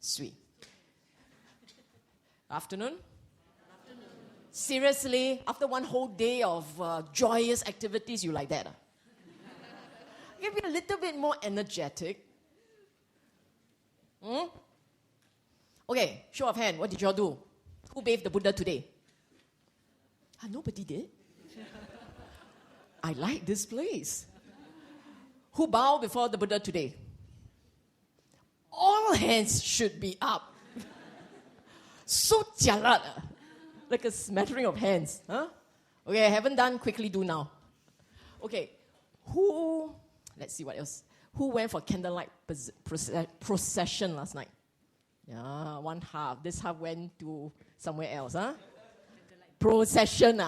Sweet. Afternoon? Seriously, after one whole day of joyous activities, you like that? Give me a little bit more energetic. Okay, show of hand, what did y'all do? Who bathed the Buddha today? Nobody did. I like this place. Who bowed before the Buddha today? All hands should be up. So jialat. Like a smattering of hands. Huh? Okay, I haven't done, quickly do now. Okay, let's see what else. Who went for candlelight procession last night? Yeah, one half. This half went to somewhere else. Huh? Procession.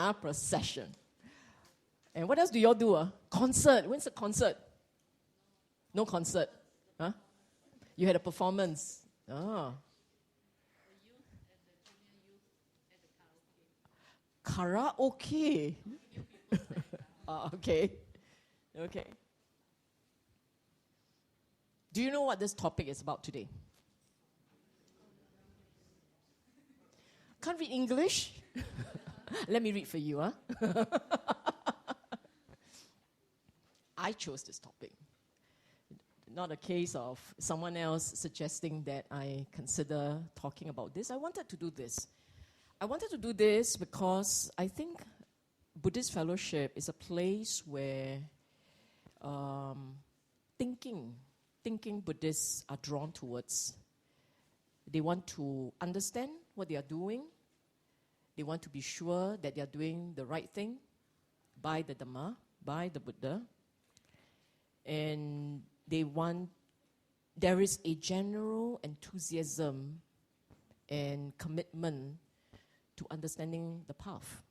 And what else do y'all do? Concert. When's the concert? No concert. Huh? You had a performance. Oh. Karaoke. Okay. Do you know what this topic is about today? Can't read English? Let me read for you. I chose this topic. Not a case of someone else suggesting that I consider talking about this. I wanted to do this. I wanted to do this because I think Buddhist fellowship is a place where thinking Buddhists are drawn towards. They want to understand what they are doing. They want to be sure that they are doing the right thing by the Dhamma, by the Buddha. And there is a general enthusiasm and commitment to understanding the path.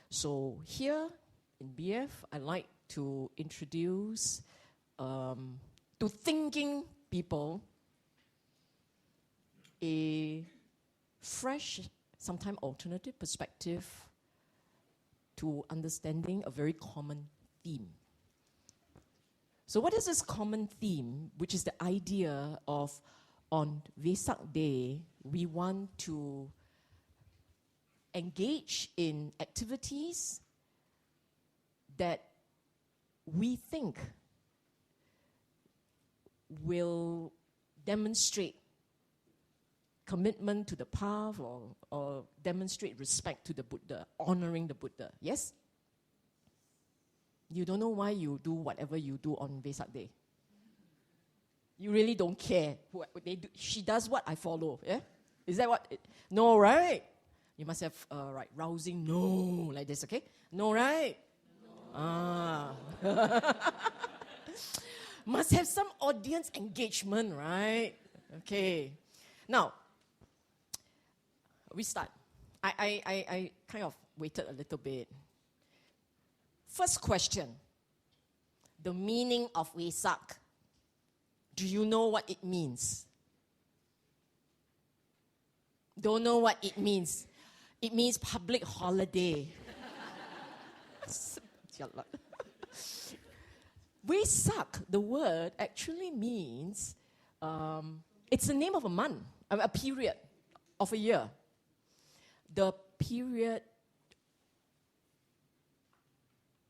So here in BF, I like to introduce to thinking people a fresh, sometimes alternative perspective to understanding a very common theme. So what is this common theme, which is the idea of on Vesak Day, we want to engage in activities that we think will demonstrate commitment to the path or demonstrate respect to the Buddha, honoring the Buddha. Yes? You don't know why you do whatever you do on Vesak Day. You really don't care. She does what I follow. Yeah? Is that what? No, right? You must have rousing no like this, okay? No, right? No. Must have some audience engagement, right? Okay. Now, we start. I kind of waited a little bit. First question. The meaning of Vesak. Do you know what it means? Don't know what it means. It means public holiday. Vesak, the word, actually means, it's the name of a month, a period of a year. The period,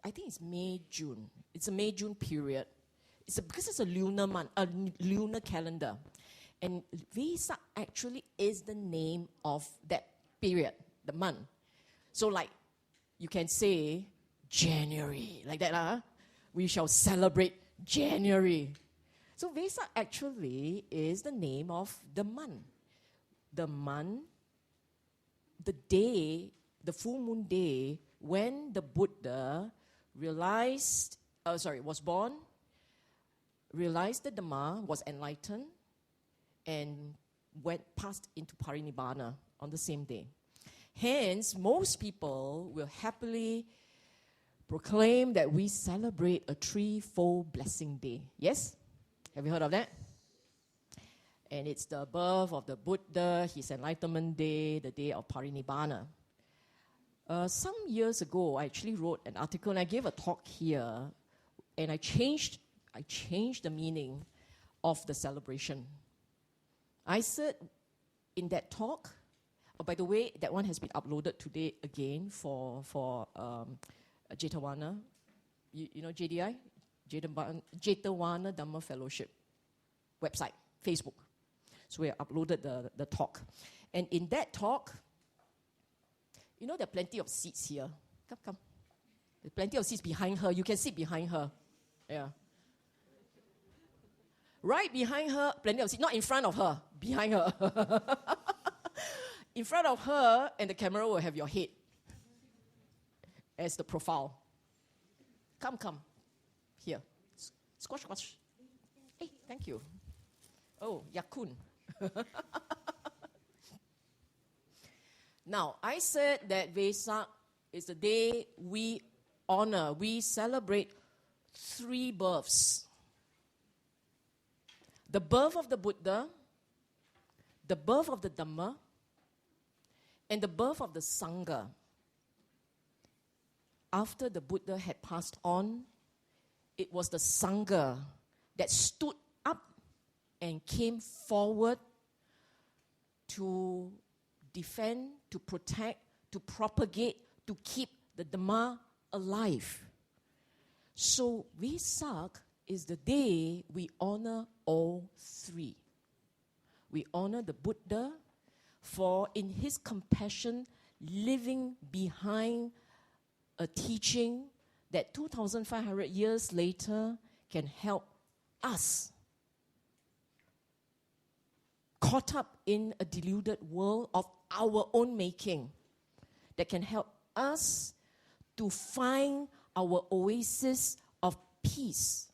I think it's May, June. It's a May, June period. Because it's a lunar month, a lunar calendar. And Vesak actually is the name of that period, the month. So like, you can say January, like that. Huh? We shall celebrate January. So Vesak actually is the name of the month. The month, the day, the full moon day, when the Buddha was born, realized the Dhamma, was enlightened, and passed into Parinibbana on the same day. Hence, most people will happily proclaim that we celebrate a threefold blessing day. Yes? Have you heard of that? And it's the birth of the Buddha, his enlightenment day, the day of Parinibbana. Some years ago, I actually wrote an article and I gave a talk here, and I changed the meaning of the celebration. I said in that talk, by the way, that one has been uploaded today again for Jetawana. You know JDI? Jetawana Dhamma Fellowship website, Facebook. So we uploaded the talk. And in that talk, you know there are plenty of seats here. Come. There's plenty of seats behind her. You can sit behind her. Yeah. Right behind her, plenty of seats. Not in front of her, behind her. In front of her, and the camera will have your head as the profile. Come. Here. Squash. Hey, thank you. Oh, Yakun. Now, I said that Vesak is the day we honor, we celebrate 3 births. The birth of the Buddha, the birth of the Dhamma, and the birth of the Sangha. After the Buddha had passed on, it was the Sangha that stood up and came forward to defend, to protect, to propagate, to keep the Dhamma alive. So Vesak is the day we honor all 3. We honor the Buddha for, in his compassion, living behind a teaching that 2,500 years later can help us, caught up in a deluded world of our own making, that can help us to find our oasis of peace.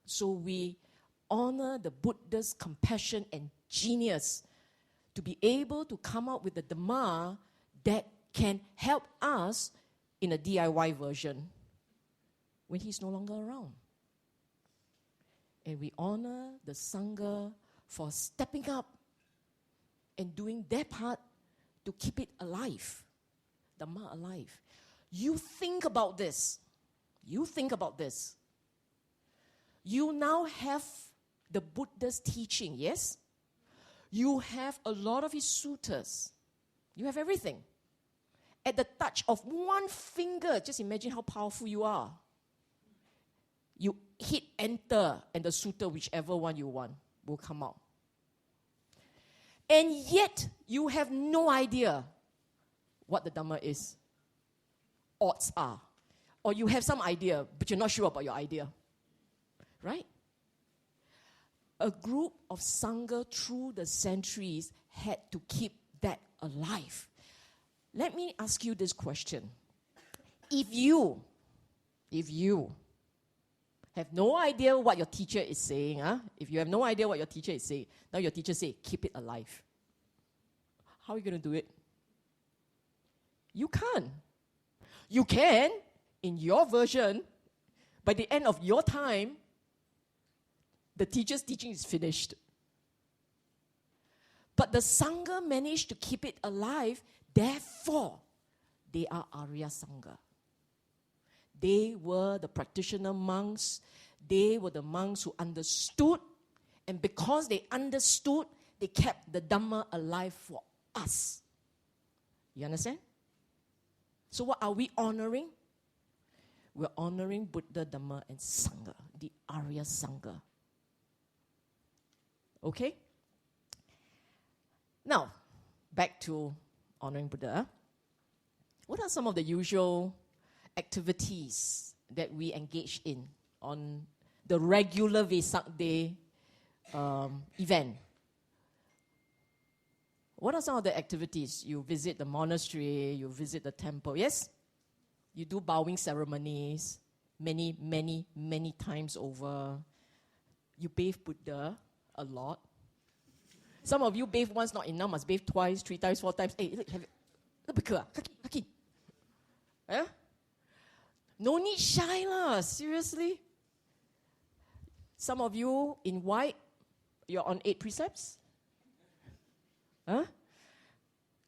So we honor the Buddha's compassion and genius to be able to come out with the Dhamma that can help us in a DIY version when he's no longer around. And we honor the Sangha for stepping up and doing their part to keep it alive, Dhamma alive. You think about this. You now have the Buddha's teaching, yes? You have a lot of his suttas. You have everything. At the touch of one finger, just imagine how powerful you are. You hit enter, and the sutta, whichever one you want, will come out. And yet, you have no idea what the Dhamma is. Odds are. Or you have some idea, but you're not sure about your idea. Right? A group of Sangha through the centuries had to keep that alive. Let me ask you this question. If you have no idea what your teacher is saying, if you have no idea what your teacher is saying, now your teacher say, keep it alive. How are you going to do it? You can't. You can, in your version, by the end of your time, the teacher's teaching is finished. But the Sangha managed to keep it alive, therefore, they are Arya Sangha. They were the practitioner monks. They were the monks who understood. And because they understood, they kept the Dhamma alive for us. You understand? So what are we honoring? We're honoring Buddha, Dhamma, and Sangha, the Arya Sangha. Okay? Now, back to honoring Buddha. What are some of the usual activities that we engage in on the regular Vesak Day event? What are some of the activities? You visit the monastery, you visit the temple, yes? You do bowing ceremonies many, many, many times over. You bathe Buddha a lot. Some of you bathe once, not enough, must bathe twice, 3 times, 4 times. Hey, look, have it. Look, kaki. Eh? No need shy lah, seriously. Some of you in white, you're on 8 precepts. Huh?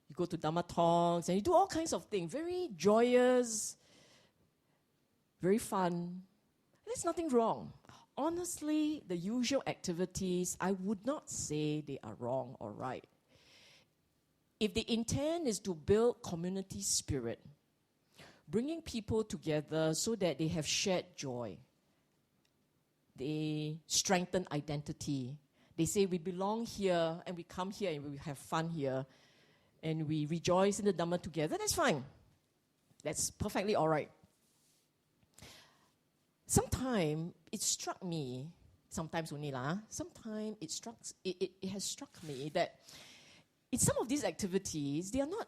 You go to Dhamma talks and you do all kinds of things. Very joyous, very fun. There's nothing wrong. honestly, the usual activities, I would not say they are wrong or right. If the intent is to build community spirit, bringing people together so that they have shared joy, they strengthen identity. They say we belong here and we come here and we have fun here and we rejoice in the Dhamma together, that's fine. That's perfectly all right. Sometimes it struck me, sometimes only sometimes it has struck me that in some of these activities, they are not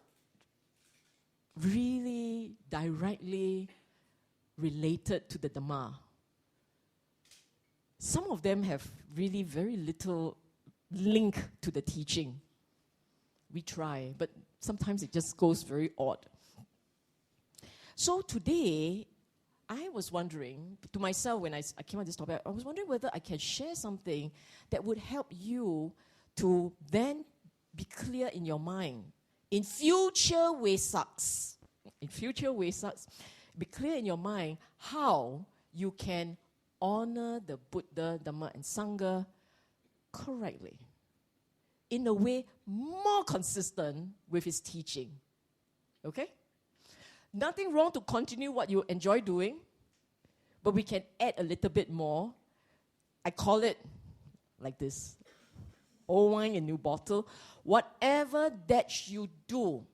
really directly related to the Dhamma. Some of them have really very little link to the teaching. We try, but sometimes it just goes very odd. So today, I was wondering, to myself when I came on this topic, I was wondering whether I can share something that would help you to then be clear in your mind. In future Vesaks, be clear in your mind how you can honor the Buddha, Dhamma, and Sangha correctly, in a way more consistent with his teaching. Okay? Nothing wrong to continue what you enjoy doing, but we can add a little bit more. I call it like this: old wine in new bottle. Whatever that you do,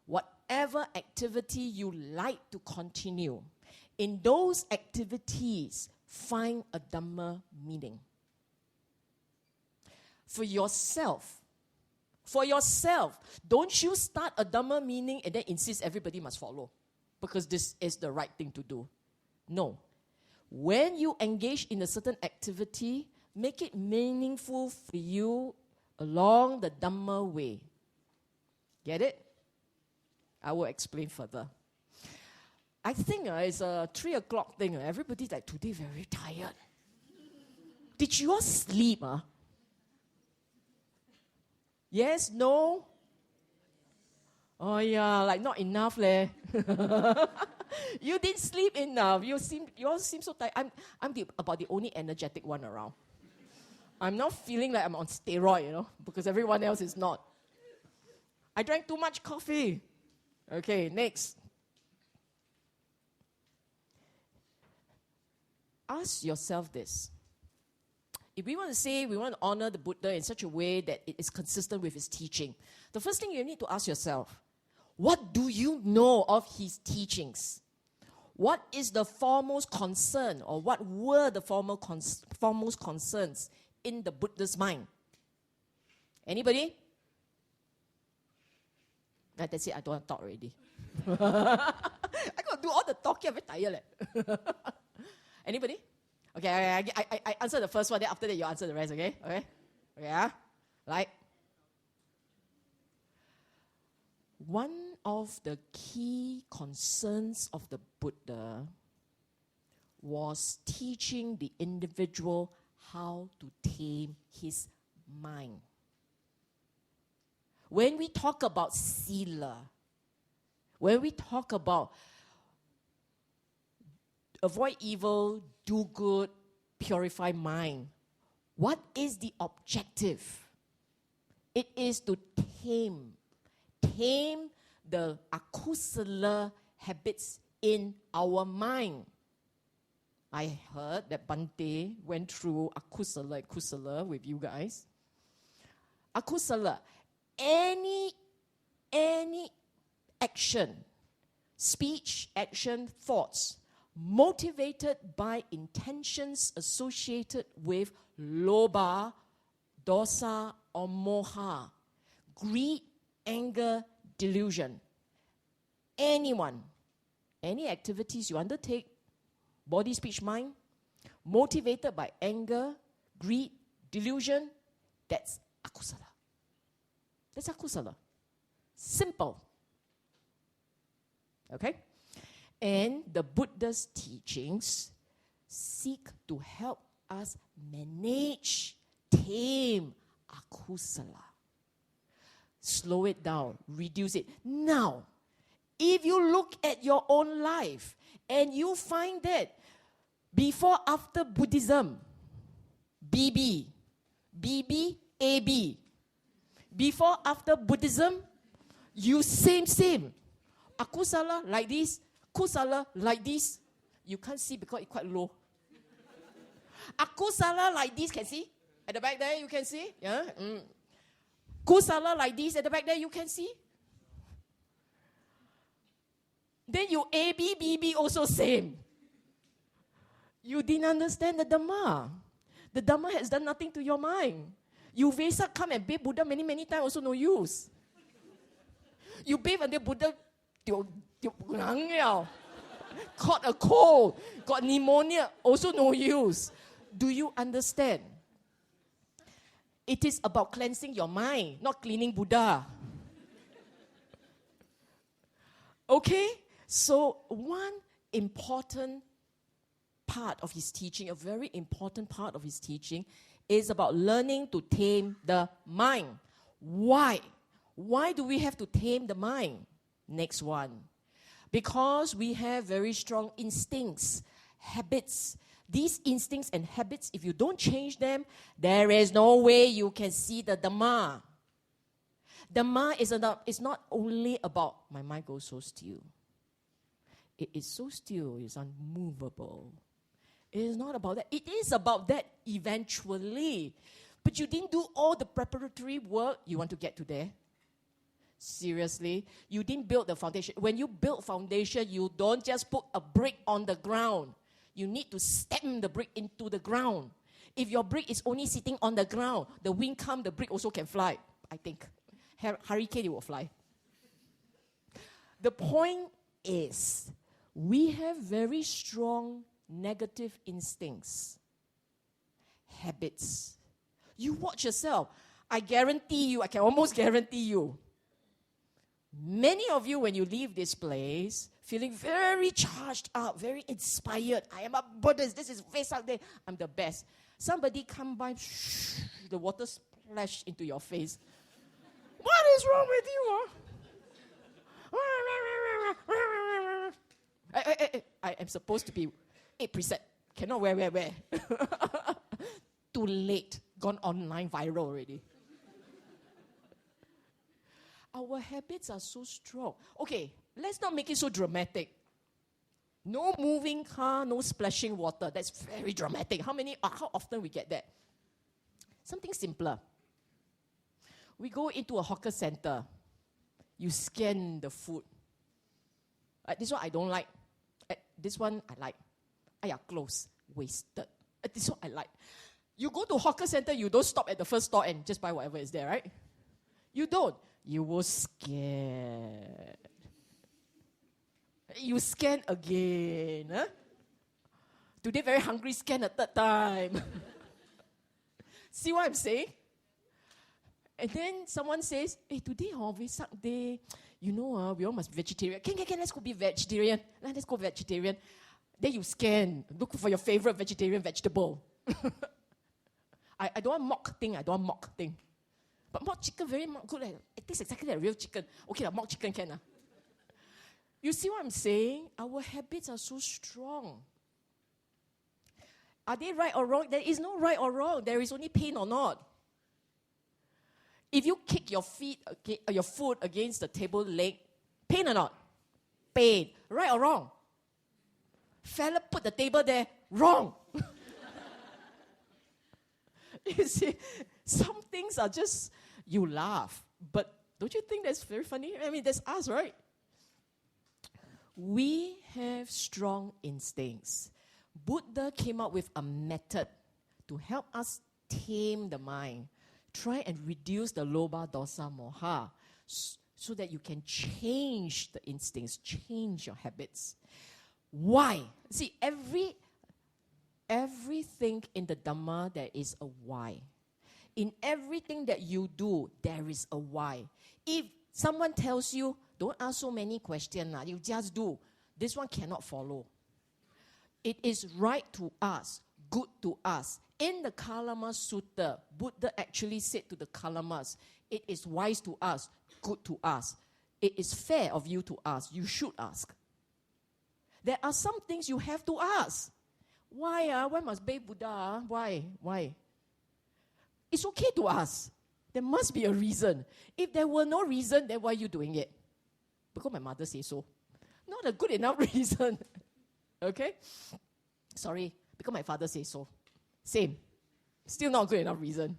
whatever activity you like to continue, in those activities, find a Dhamma meaning. For yourself, don't you start a Dhamma meaning and then insist everybody must follow because this is the right thing to do. No. When you engage in a certain activity, make it meaningful for you along the Dhamma way. Get it? I will explain further. I think it's a 3 o'clock thing. Everybody's like, today very tired. Did you all sleep? Yes? No? Oh yeah, like not enough leh. You didn't sleep enough. You all seem so tired. I'm about the only energetic one around. I'm not feeling like I'm on steroid, because everyone else is not. I drank too much coffee. Okay, next. Ask yourself this. If we want to say we want to honor the Buddha in such a way that it is consistent with his teaching, the first thing you need to ask yourself, what do you know of his teachings? What is the foremost concern, or what were the foremost concerns in the Buddha's mind? Anybody? That's it, I don't want to talk already. I got to do all the talking, I'm very tired. Anybody? Okay, I answer the first one, then after that you answer the rest, okay? Okay? Yeah? Like? One of the key concerns of the Buddha was teaching the individual how to tame his mind. When we talk about Sila, when we talk about avoid evil, do good, purify mind, what is the objective? It is to tame the akusala habits in our mind. I heard that Bante went through akusala and kusala with you guys. Akusala, any action, speech, action, thoughts, motivated by intentions associated with lobha, dosa, or moha, greed, anger, delusion. Any activities you undertake, body, speech, mind, motivated by anger, greed, delusion, that's akusala. That's akusala. Simple. Okay? And the Buddha's teachings seek to help us manage, tame akusala. Slow it down, reduce it. Now, if you look at your own life and you find that Before, after Buddhism. BB. BB, AB. Before, after Buddhism, you same. Aku salah like this. Aku salah like this. You can't see because it's quite low. Aku salah like this, can see? At the back there, you can see? Yeah. Aku salah like this, at the back there, you can see? Then you AB, BB also same. You didn't understand the Dhamma. The Dhamma has done nothing to your mind. You Vesak come and bathe Buddha many times, also no use. You bathe until Buddha caught a cold, got pneumonia, also no use. Do you understand? It is about cleansing your mind, not cleaning Buddha. Okay? So one important part of his teaching, a very important part of his teaching, is about learning to tame the mind. Why? Why do we have to tame the mind? Next one. Because we have very strong instincts, habits. These instincts and habits, if you don't change them, there is no way you can see the Dhamma. Dhamma is not only about my mind goes so still. It is so still, it's unmovable. It is not about that. It is about that eventually. But you didn't do all the preparatory work. You want to get to there? Seriously? You didn't build the foundation. When you build foundation, you don't just put a brick on the ground. You need to stamp the brick into the ground. If your brick is only sitting on the ground, the wind comes, the brick also can fly, I think. Hurricane, it will fly. The point is, we have very strong negative instincts, habits. You watch yourself. I guarantee you, I can almost guarantee you, many of you, when you leave this place, feeling very charged up, very inspired. I am a Buddhist. This is Vesak Day. I'm the best. Somebody come by, the water splash into your face. What is wrong with you? I am supposed to be 8%. Cannot wear. Too late. Gone online, viral already. Our habits are so strong. Okay, let's not make it so dramatic. No moving car, no splashing water. That's very dramatic. How often we get that? Something simpler. We go into a hawker center. You scan the food. This one I don't like. This one I like. Close. Wasted. This one I like. You go to hawker center, you don't stop at the first store and just buy whatever is there, right? You don't. You will scan. You scan again. Huh? Today very hungry, scan a third time. See what I'm saying? And then someone says, hey, today Vesak Day, we all must be vegetarian. Can, let's go be vegetarian. Let's go vegetarian. Then you scan, look for your favorite vegetarian vegetable. I don't want mock thing. But mock chicken very good. It tastes exactly like real chicken. Okay, mock chicken can. You see what I'm saying? Our habits are so strong. Are they right or wrong? There is no right or wrong. There is only pain or not. If you kick your foot against the table leg, pain or not? Pain. Right or wrong? Fella put the table there, wrong. You see, some things are just, you laugh. But don't you think that's very funny? I mean, that's us, right? We have strong instincts. Buddha came up with a method to help us tame the mind. Try and reduce the loba, dosa, moha, so that you can change the instincts, change your habits. Why? See, everything in the Dhamma, there is a why. In everything that you do, there is a why. If someone tells you, don't ask so many questions, you just do, this one cannot follow. It is right to us, good to us. In the Kalama Sutta, Buddha actually said to the Kalamas, it is wise to us, good to us. It is fair of you to ask. You should ask. There are some things you have to ask. Why? Why must bathe Buddha? Why? It's okay to ask. There must be a reason. If there were no reason, then why are you doing it? Because my mother says so. Not a good enough reason. Okay? Sorry, because my father says so. Same. Still not a good enough reason.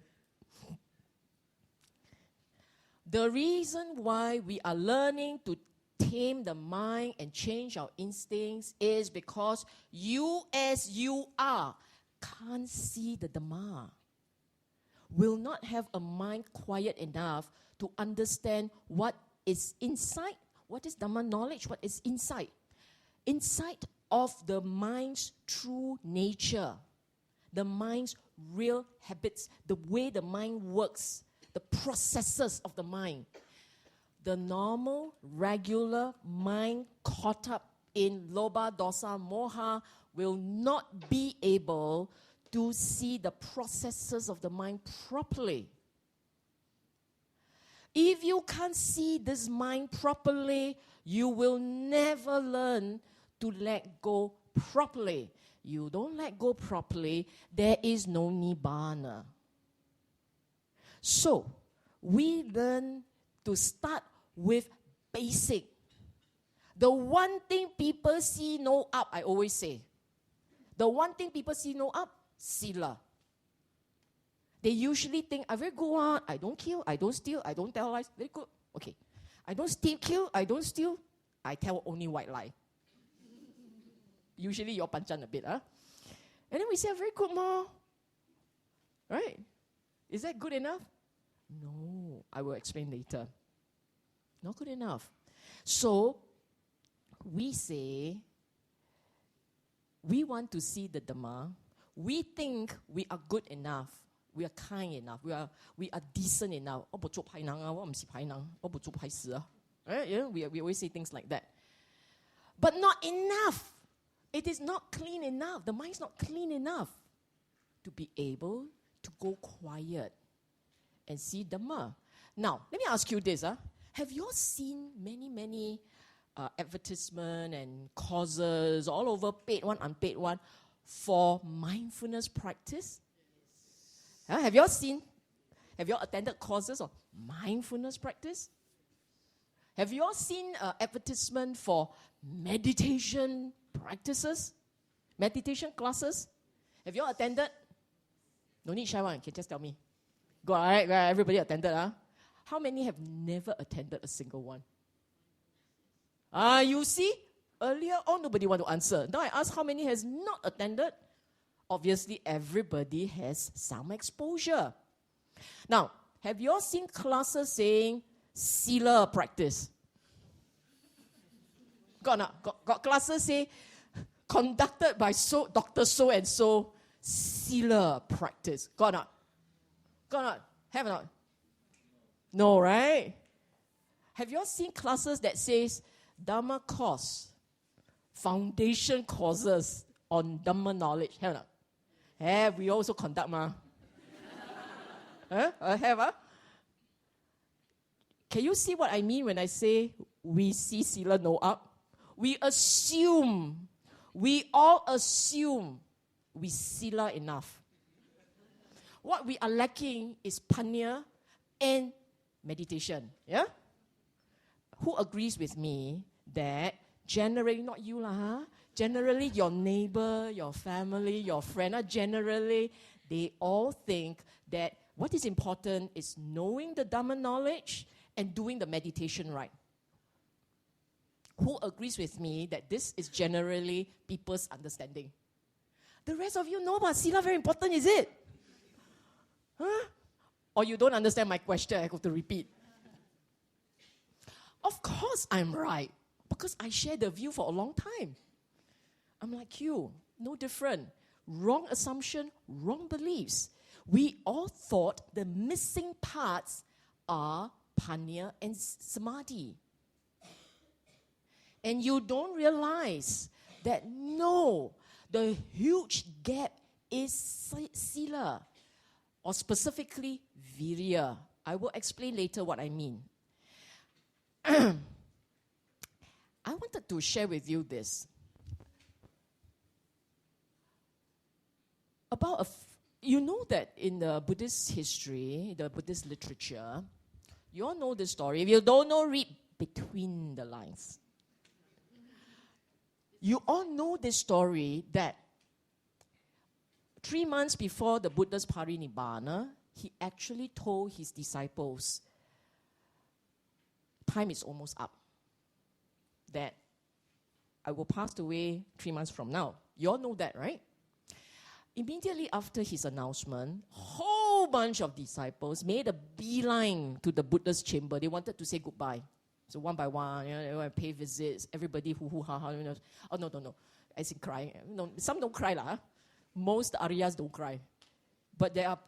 The reason why we are learning to tame the mind and change our instincts is because you as you are can't see the Dhamma. Will not have a mind quiet enough to understand what is inside. What is Dhamma knowledge? What is inside? Inside of the mind's true nature. The mind's real habits. The way the mind works. The processes of the mind. The normal, regular mind caught up in lobha, dosa, moha will not be able to see the processes of the mind properly. If you can't see this mind properly, you will never learn to let go properly. You don't let go properly, there is no nibbana. So, we learn to start with basic. The one thing people see no up, I always say. The one thing people see no up, Sila. They usually think, I'm very good, I don't kill, I don't steal, I don't tell lies. Very good. Okay. I don't kill, I don't steal, I tell only white lie. Usually you're panchan a bit, huh? And then we say, very good, ma. Right? Is that good enough? No, I will explain later. Not good enough. So, we say, we want to see the Dhamma. We think we are good enough. We are kind enough. We are decent enough. Right? Yeah, we always say things like that. But not enough. It is not clean enough. The mind's not clean enough to be able to go quiet and see Dhamma. Now, let me ask you this. Have you all seen many advertisement and courses all over, paid one, unpaid one, for mindfulness practice? Have you all attended courses of mindfulness practice? Have you all seen advertisement for meditation practices? Meditation classes? Have you all attended? No need shy one, you can just tell me. Go, all right, everybody attended, How many have never attended a single one? You see, earlier on nobody want to answer. Now I ask how many has not attended. Obviously, everybody has some exposure. Now, have you all seen classes saying Sila practice? Got classes say conducted by Dr. So and so Sila practice. Got not? Have not? No, right? Have you all seen classes that says Dhamma course, foundation courses on Dhamma knowledge? Have not? Have, we also conduct, ma. Have, Can you see what I mean when I say we see Sila no up? We all assume we Sila enough. What we are lacking is panya and meditation. Yeah? Who agrees with me that generally, not you lah, generally your neighbor, your family, your friend, generally, they all think that what is important is knowing the Dhamma knowledge and doing the meditation right. Who agrees with me that this is generally people's understanding? The rest of you know about Sila very important, is it? Or you don't understand my question, I have to repeat. Of course I'm right, because I share the view for a long time. I'm like you, no different. Wrong assumption, wrong beliefs. We all thought the missing parts are panya and samadhi. And you don't realize that no, the huge gap is Sila, or specifically virya. I will explain later what I mean. I wanted to share with you this. you know that in the Buddhist history, the Buddhist literature, you all know the story. If you don't know, read between the lines. You all know this story that 3 months before the Buddha's parinibbana, he actually told his disciples, time is almost up, that I will pass away 3 months from now. You all know that, right? Immediately after his announcement, whole bunch of disciples made a beeline to the Buddha's chamber. They wanted to say goodbye. So one by one, they want to pay visits. Everybody hoo-hoo-ha-ha. Oh, no. As in crying. No, some don't cry. Most Aryas don't cry. But there are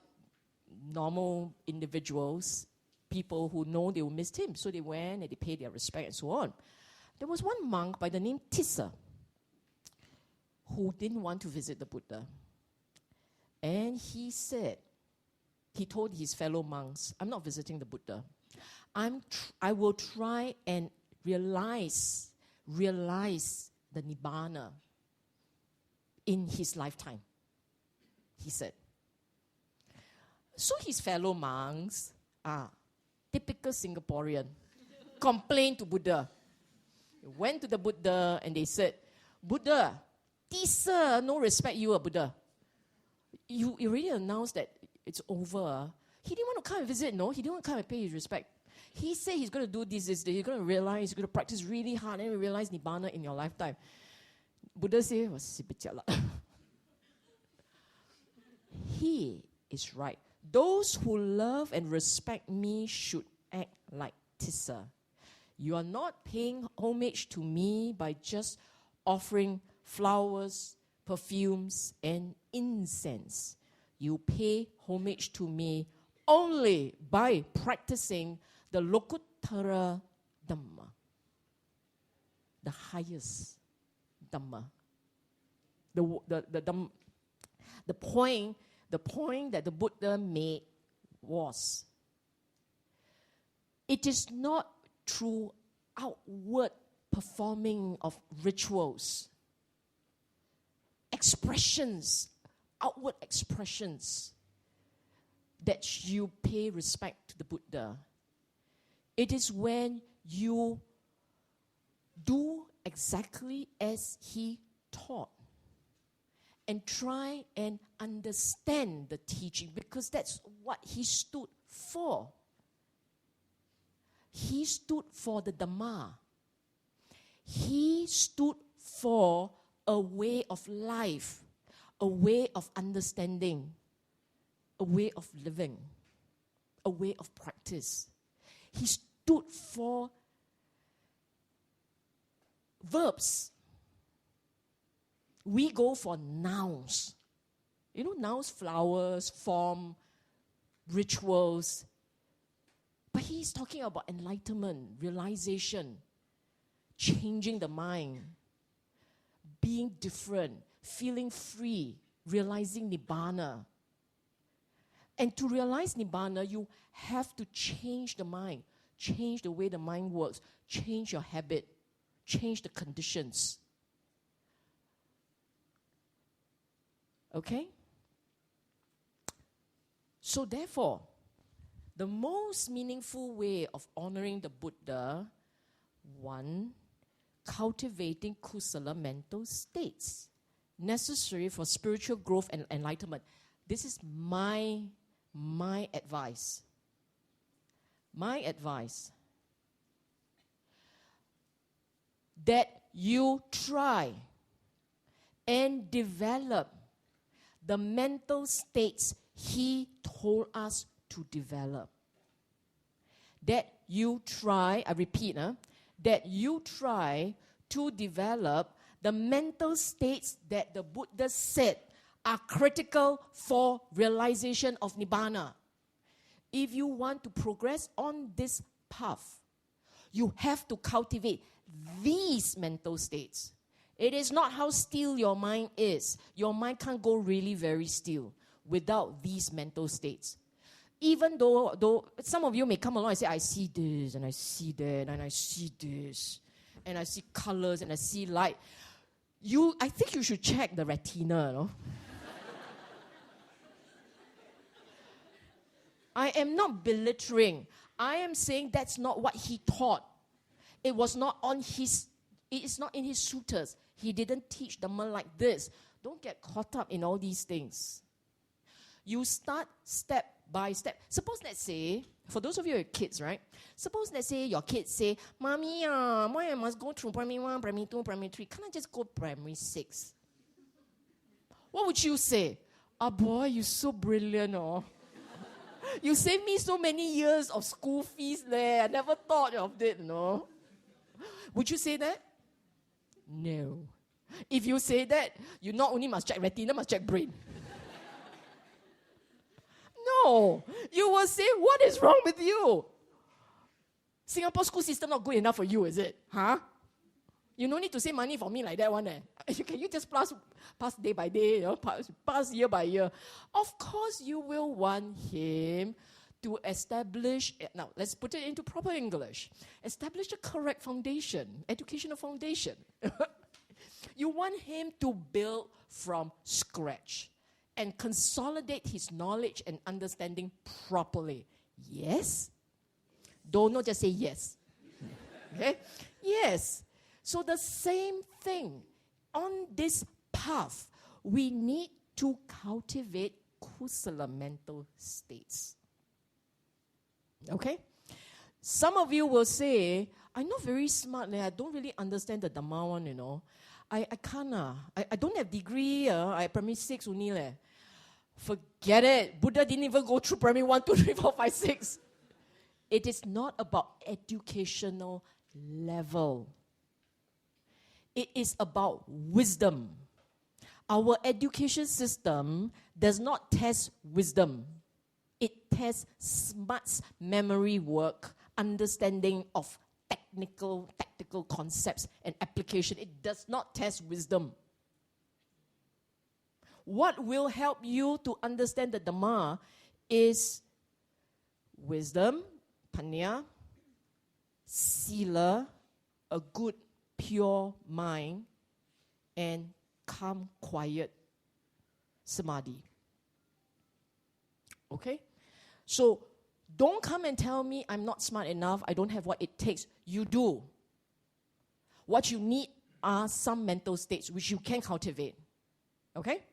normal individuals, people who know they will miss him. So they went and they paid their respect and so on. There was one monk by the name Tissa who didn't want to visit the Buddha. And he said, he told his fellow monks, I'm not visiting the Buddha. I will try and realize the Nibbana in his lifetime, he said. So his fellow monks are typical Singaporean, complained to Buddha. They went to the Buddha and they said, Buddha, Tissa, no respect you, Buddha. You already announced that it's over. He didn't want to come and visit, no? He didn't want to come and pay his respect. He said he's going to do this, he's going to realize, he's going to practice really hard and realize Nibbana in your lifetime. Buddha said, he is right. Those who love and respect me should act like Tissa. You are not paying homage to me by just offering flowers, perfumes, and incense. You pay homage to me only by practicing the Lokuttara Dhamma, the highest Dhamma. The point that the Buddha made was, it is not through outward performing of rituals, outward expressions, that you pay respect to the Buddha. It is when you do exactly as he taught and try and understand the teaching, because that's what he stood for. He stood for the Dhamma. He stood for a way of life, a way of understanding, a way of living, a way of practice. He stood for verbs. We go for nouns. You know, nouns, flowers, form, rituals. But he's talking about enlightenment, realization, changing the mind, being different, feeling free, realizing Nibbana. And to realize Nibbana, you have to change the mind, change the way the mind works, change your habit, change the conditions. Okay? So therefore, the most meaningful way of honoring the Buddha, one, cultivating kusala mental states necessary for spiritual growth and enlightenment. This is my advice. My advice. That you try and develop the mental states he told us to develop. That you try, I repeat, that you try to develop the mental states that the Buddha said are critical for realization of Nibbana. If you want to progress on this path, you have to cultivate these mental states. It is not how still your mind is. Your mind can't go really very still without these mental states. Even though some of you may come along and say, I see this, and I see that, and I see this, and I see colors, and I see light. I think you should check the retina, I am not belittling. I am saying that's not what he taught. It is not in his suttas. He didn't teach Dhamma like this. Don't get caught up in all these things. You start step by step. Suppose, let's say, for those of you who are kids, right? Suppose, let's say, your kids say, Mommy, why I must go through primary 1, primary 2, primary 3? Can't I just go primary 6? What would you say? Boy, you're so brilliant, oh. You saved me so many years of school fees there. I never thought of it, no? Would you say that? No. If you say that, you not only must check retina, must check brain. No. You will say, what is wrong with you? Singapore school system not good enough for you, is it? Huh? You no need to save money for me like that one. Can you just pass day by day, pass year by year? Of course you will want him to establish, now let's put it into proper English, establish a correct foundation, educational foundation. You want him to build from scratch and consolidate his knowledge and understanding properly. Yes? Don't not just say yes. Okay? Yes. So the same thing. On this path, we need to cultivate kusala mental states. Okay? Some of you will say, I'm not very smart. I don't really understand the Dhamma one, I can't. I don't have degree. I primary 6 only. Forget it. Buddha didn't even go through primary 1, 2, 3, 4, 5, 6. It is not about educational level. It is about wisdom. Our education system does not test wisdom. It tests smarts, memory work, understanding of tactical concepts and application. It does not test wisdom. What will help you to understand the Dhamma is wisdom, panya, Sila, a good, pure mind, and calm, quiet, Samadhi. Okay? So, don't come and tell me I'm not smart enough, I don't have what it takes. You do. What you need are some mental states which you can cultivate. Okay?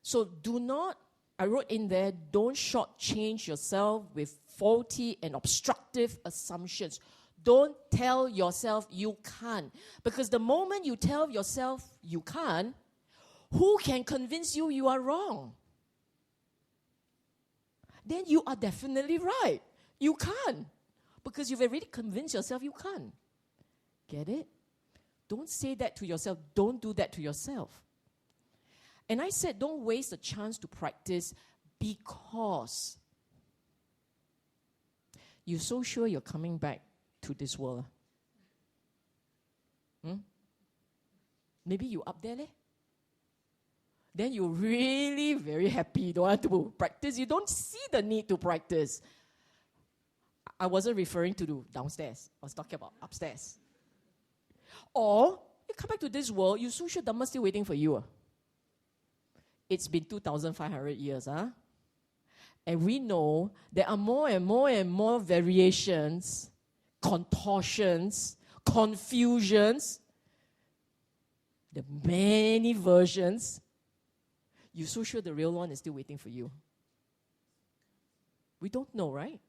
So do not, I wrote in there, don't shortchange yourself with faulty and obstructive assumptions. Don't tell yourself you can't. Because the moment you tell yourself you can't, who can convince you you are wrong? Then you are definitely right. You can't. Because you've already convinced yourself you can't. Get it? Don't say that to yourself. Don't do that to yourself. And I said, don't waste the chance to practice because you're so sure you're coming back to this world. Maybe you up there, then you're really very happy. You don't want to practice. You don't see the need to practice. I wasn't referring to downstairs. I was talking about upstairs. Or you come back to this world, you're so sure Dhamma is still waiting for you. It's been 2,500 years. And we know there are more and more and more variations, contortions, confusions, the many versions. You're so sure the real one is still waiting for you. We don't know, right?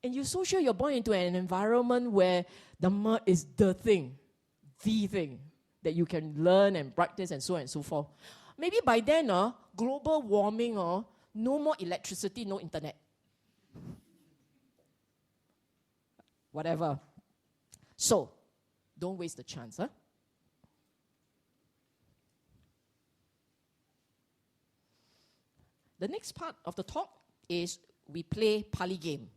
And you're so sure you're born into an environment where Dhamma is the thing that you can learn and practice and so on and so forth. Maybe by then, global warming, no more electricity, no internet. Whatever. So, don't waste the chance. The next part of the talk is we play Pali game.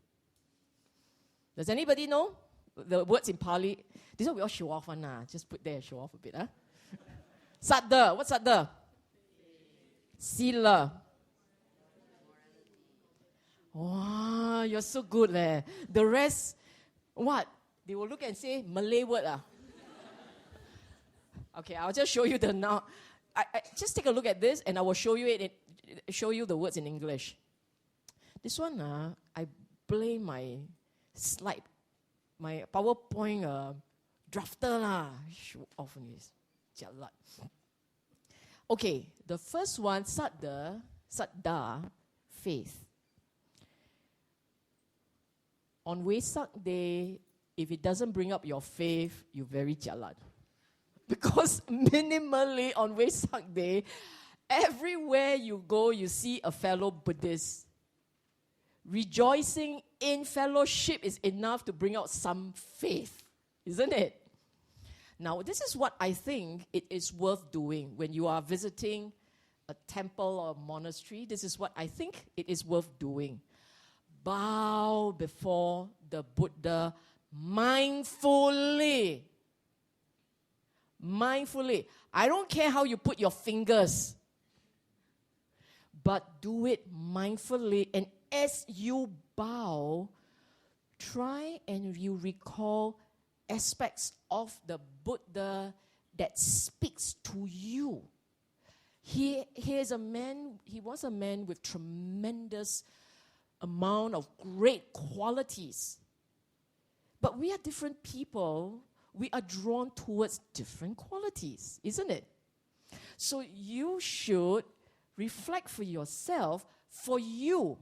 Does anybody know the words in Pali? This one we all show off one. Just put there, show off a bit. Sadda. What's Sadda? Sila. Wow, you're so good. The rest, what? They will look and say, Malay word. Okay, I'll just show you the now. I just take a look at this and I will show you it show you the words in English. This one, I blame my slide, my PowerPoint drafter lah. Often is jialat. Okay, the first one, Saddha, faith. On Vesak Day, if it doesn't bring up your faith, you're very jialat. Because minimally on Vesak Day, everywhere you go, you see a fellow Buddhist. Rejoicing in fellowship is enough to bring out some faith, isn't it? Now, this is what I think it is worth doing when you are visiting a temple or a monastery. This is what I think it is worth doing. Bow before the Buddha mindfully. Mindfully. I don't care how you put your fingers, but do it mindfully. And as you bow, try and you recall aspects of the Buddha that speaks to you. He was a man with tremendous amount of great qualities. But we are different people. We are drawn towards different qualities, isn't it? So you should reflect for yourself, for you,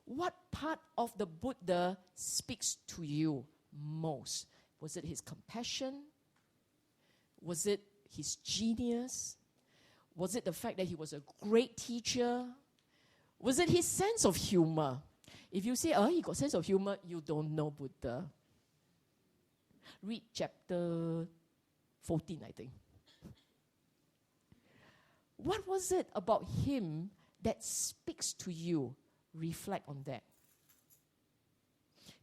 what part of the Buddha speaks to you most? Was it his compassion? Was it his genius? Was it the fact that he was a great teacher? Was it his sense of humor? If you say, he got sense of humor, you don't know Buddha. Read chapter 14, I think. What was it about him that speaks to you? Reflect on that.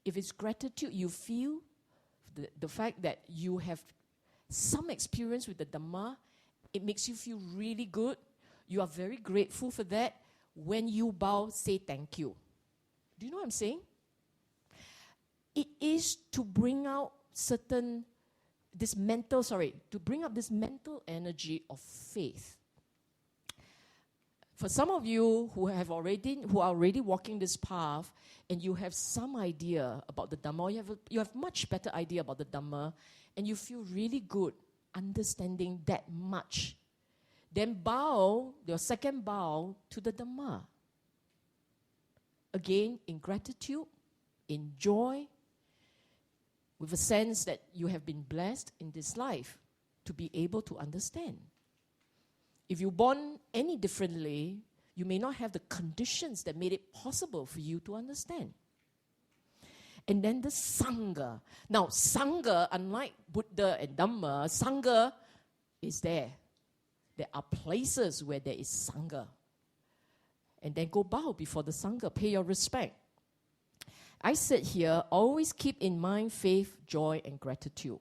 If it's gratitude you feel, the fact that you have some experience with the Dhamma, it makes you feel really good. You are very grateful for that. When you bow, say thank you. Do you know what I'm saying? It is to bring out this mental energy of faith. For some of you who are already walking this path, and you have some idea about the Dhamma, you have much better idea about the Dhamma, and you feel really good understanding that much, then bow, your second bow, to the Dhamma. Again, in gratitude, in joy, with a sense that you have been blessed in this life to be able to understand. If you're born any differently, you may not have the conditions that made it possible for you to understand. And then the Sangha. Now, Sangha, unlike Buddha and Dhamma, Sangha is there. There are places where there is Sangha. And then go bow before the Sangha, pay your respect. I said here, always keep in mind faith, joy, and gratitude.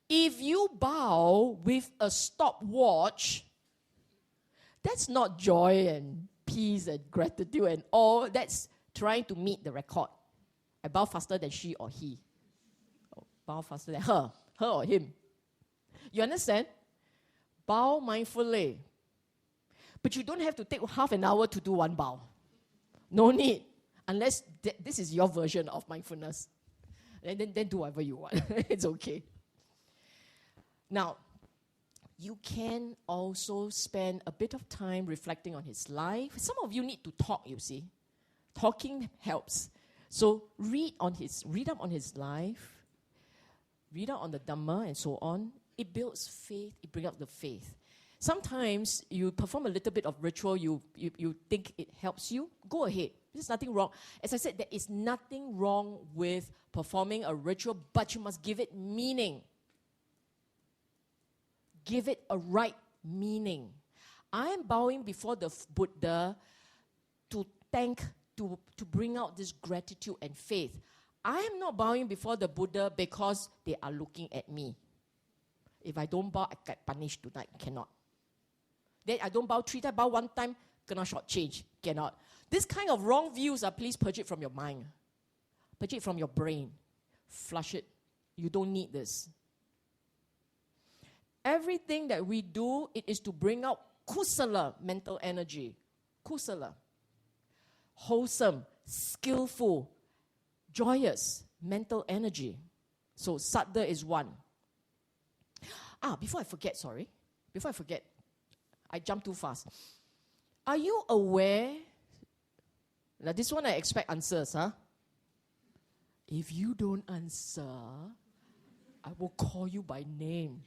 If you bow with a stopwatch, that's not joy and peace and gratitude and all. That's trying to meet the record. I bow faster than she or he. Bow faster than her or him. You understand? Bow mindfully. But you don't have to take half an hour to do one bow. No need. Unless this is your version of mindfulness. And then do whatever you want. It's okay. Now, you can also spend a bit of time reflecting on his life. Some of you need to talk, you see. Talking helps. So read up on his life, read up on the Dhamma and so on. It builds faith, it brings up the faith. Sometimes you perform a little bit of ritual, you think it helps you, go ahead. There's nothing wrong. As I said, there is nothing wrong with performing a ritual, but you must give it meaning. Give it a right meaning. I am bowing before the Buddha to bring out this gratitude and faith. I am not bowing before the Buddha because they are looking at me. If I don't bow, I get punished tonight. Cannot. Then I don't bow 3 times, bow 1 time, kena shortchange. Cannot. This kind of wrong views, please purge it from your mind. Purge it from your brain. Flush it. You don't need this. Everything that we do, it is to bring out kusala, mental energy. kusala, wholesome, skillful, joyous, mental energy. So saddha is one. Before I forget, I jumped too fast. Are you aware? Now this one I expect answers, huh? If you don't answer, I will call you by name.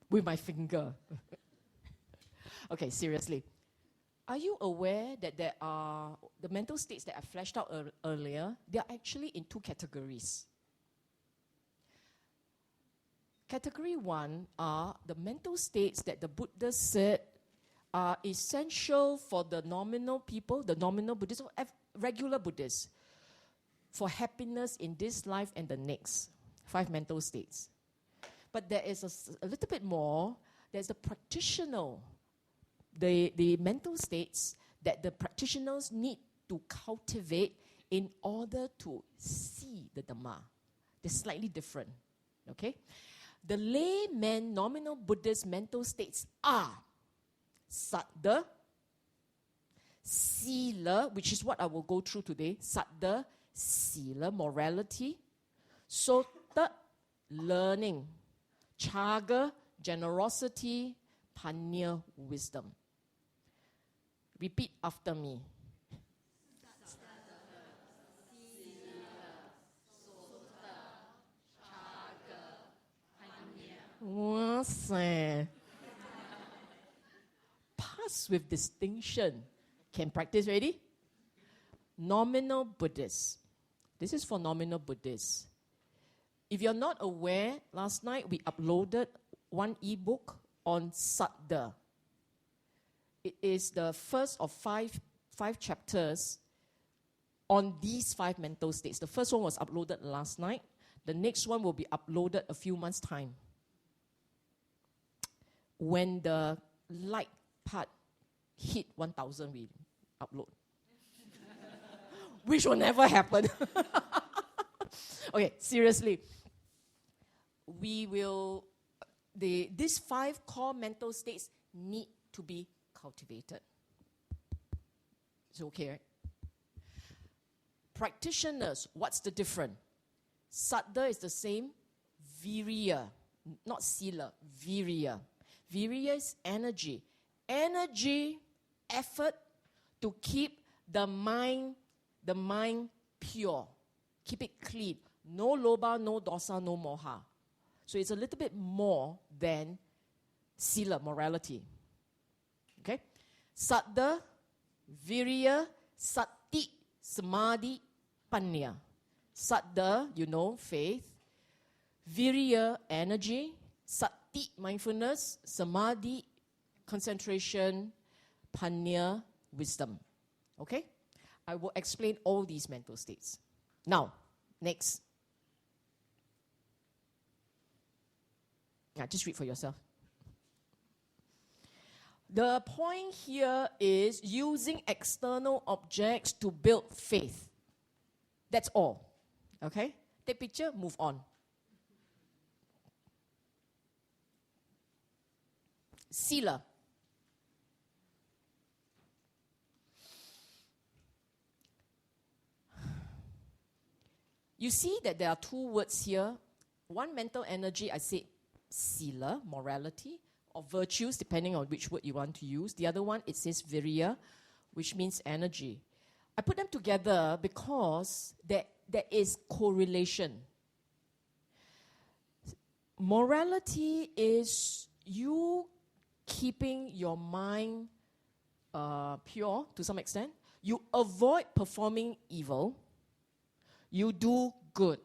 With my finger. Okay, seriously. Are you aware that there are the mental states that I fleshed out earlier? They are actually in two categories. Category one are the mental states that the Buddha said are essential for the nominal people, the nominal Buddhists, or regular Buddhists, for happiness in this life and the next. 5 mental states. But there is a little bit more. There's the practitioner, the mental states that the practitioners need to cultivate in order to see the Dhamma. They're slightly different. Okay? The layman, nominal Buddhist mental states are saddha, Sila, which is what I will go through today. Saddha, Sila, morality. Sota, learning. Chaga, generosity. Panya, wisdom. Repeat after me. Pass with distinction. Can practice, ready? Nominal Buddhists. This is for nominal Buddhists. If you're not aware, last night we uploaded one ebook on saddha. It is the first of five chapters on these 5 mental states. The first one was uploaded last night. The next one will be uploaded a few months' time. When the light part hit 1,000, we upload. Which will never happen. Okay, seriously. We will, these 5 core mental states need to be cultivated. It's okay, right? Practitioners, what's the difference? Saddha is the same. Virya, not sila, virya. Virya is energy. Energy, effort to keep the mind pure. Keep it clean. No loba, no dosa, no moha. So it's a little bit more than sila, morality. Okay? Saddha, virya, sati, samadhi, panya. Saddha, faith. Virya, energy. Sati, mindfulness. Samadhi, concentration. Panya, wisdom. Okay? I will explain all these mental states. Now, next. Just read for yourself. The point here is using external objects to build faith. That's all. Okay? Take picture, move on. Sila. You see that there are 2 words here. One mental energy, I said Sila, morality, or virtues, depending on which word you want to use. The other one, it says virya, which means energy. I put them together because there is correlation. Morality is you keeping your mind pure to some extent. You avoid performing evil. You do good.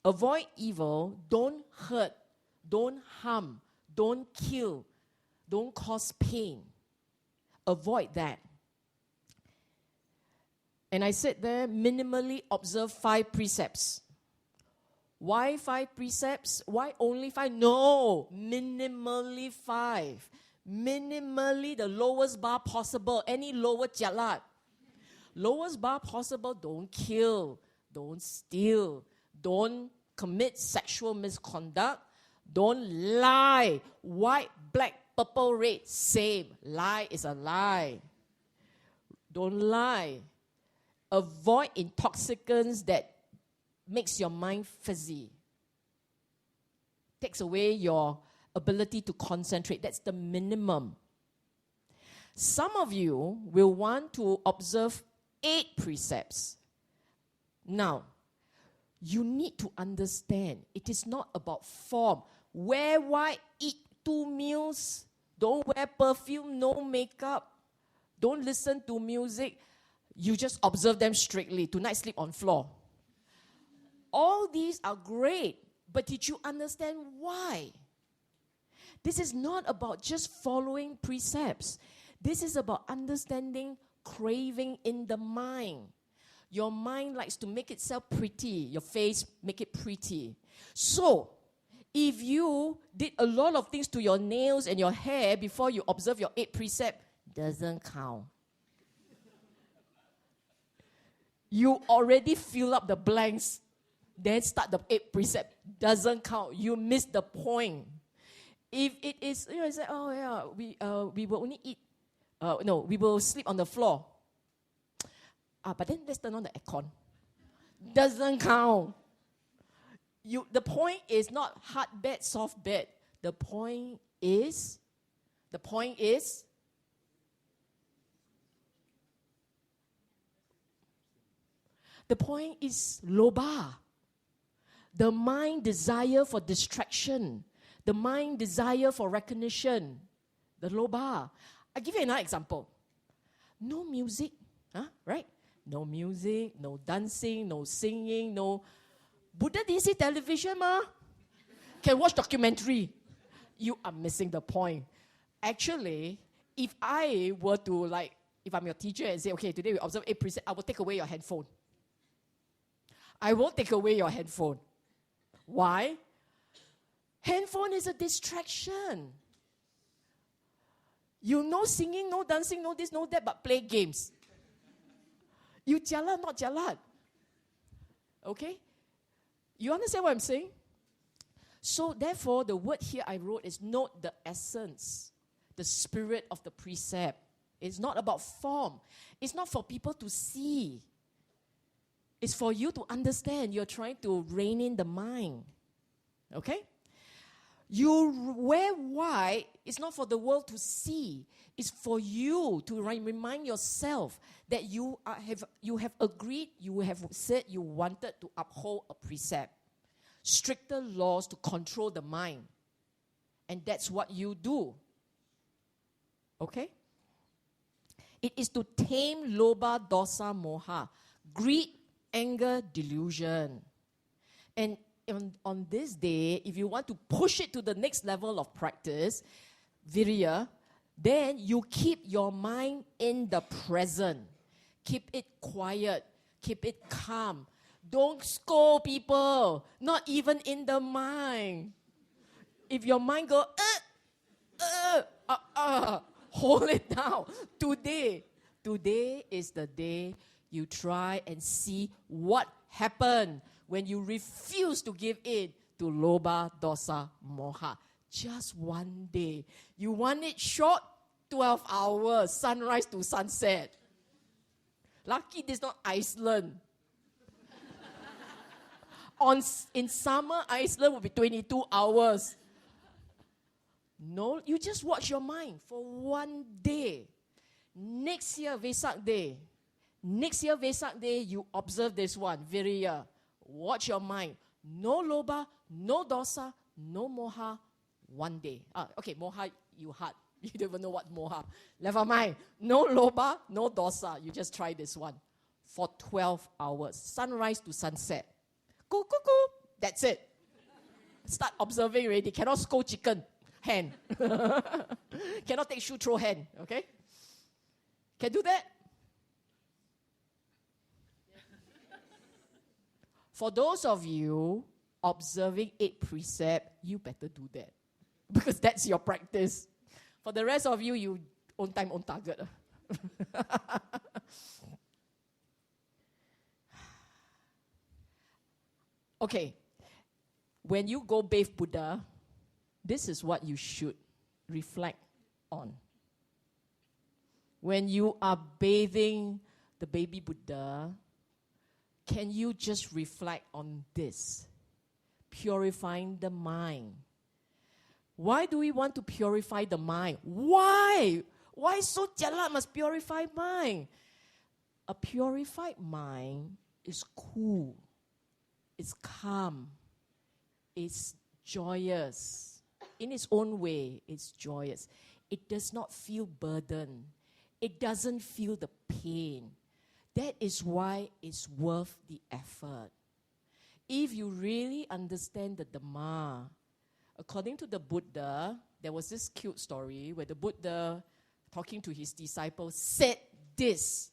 Avoid evil. Don't hurt. Don't harm. Don't kill. Don't cause pain. Avoid that. And I said there, minimally observe 5 precepts. Why 5 precepts? Why only 5? No, minimally 5. Minimally the lowest bar possible. Any lower jalat. Lowest bar possible, don't kill, don't steal, don't commit sexual misconduct, don't lie. White, black, purple, red, same. Lie is a lie. Don't lie. Avoid intoxicants that makes your mind fuzzy. Takes away your ability to concentrate. That's the minimum. Some of you will want to observe 8 precepts. Now, you need to understand, it is not about form. Wear white, eat 2 meals, don't wear perfume, no makeup, don't listen to music. You just observe them strictly. Tonight, sleep on floor. All these are great, but did you understand why? This is not about just following precepts. This is about understanding craving in the mind. Your mind likes to make itself pretty. Your face, make it pretty. So, if you did a lot of things to your nails and your hair before you observe your 8 precept, doesn't count. You already fill up the blanks, then start the 8 precept. Doesn't count. You missed the point. If it is, you say, oh yeah, we will only eat. No, we will sleep on the floor. But then let's turn on the aircon. Doesn't count. The point is not hard bed, soft bed. The point is loba. The mind desire for distraction. The mind desire for recognition. The loba. I'll give you another example. No music, right? No music, no dancing, no singing, no... Buddha didn't see television, Can watch documentary. You are missing the point. Actually, if I were to, if I'm your teacher and say, okay, today we observe 8 precepts, I will take away your handphone. I won't take away your handphone. Why? Handphone is a distraction. You no singing, no dancing, no this, no that, but play games. You jalan, not jalan. Okay? You understand what I'm saying? So therefore, the word here I wrote is note the essence, the spirit of the precept. It's not about form. It's not for people to see. It's for you to understand. You're trying to rein in the mind. Okay? You wear white, it's not for the world to see. It's for you to remind yourself that you have agreed, you have said you wanted to uphold a precept. Stricter laws to control the mind. And that's what you do. Okay? It is to tame loba, dosa, moha. Greed, anger, delusion. And on this day, if you want to push it to the next level of practice, virya, then you keep your mind in the present. Keep it quiet. Keep it calm. Don't scold people. Not even in the mind. If your mind go, hold it down. Today is the day you try and see what happened when you refuse to give in to loba, dosa, moha. Just one day. You want it short? 12 hours, sunrise to sunset. Lucky this is not Iceland. In summer, Iceland will be 22 hours. No, you just watch your mind for one day. Next year, Vesak Day. You observe this one, virya. Watch your mind. No loba, no dosa, no moha, one day. Okay, moha, you hard. You don't even know what moha. Never mind. No loba, no dosa. You just try this one. For 12 hours. Sunrise to sunset. Go. That's it. Start observing already. Cannot scold chicken. Hand. Cannot take shoe, throw hand. Okay? Can do that? For those of you observing 8 precepts, you better do that. Because that's your practice. For the rest of you, you own time, own target. Okay. When you go bathe Buddha, this is what you should reflect on. When you are bathing the baby Buddha, can you just reflect on this? Purifying the mind. Why do we want to purify the mind? Why? Why so jialat must purify mind? A purified mind is cool. It's calm. It's joyous. In its own way, it's joyous. It does not feel burdened. It doesn't feel the pain. That is why it's worth the effort. If you really understand the Dhamma, according to the Buddha, there was this cute story where the Buddha, talking to his disciples, said this.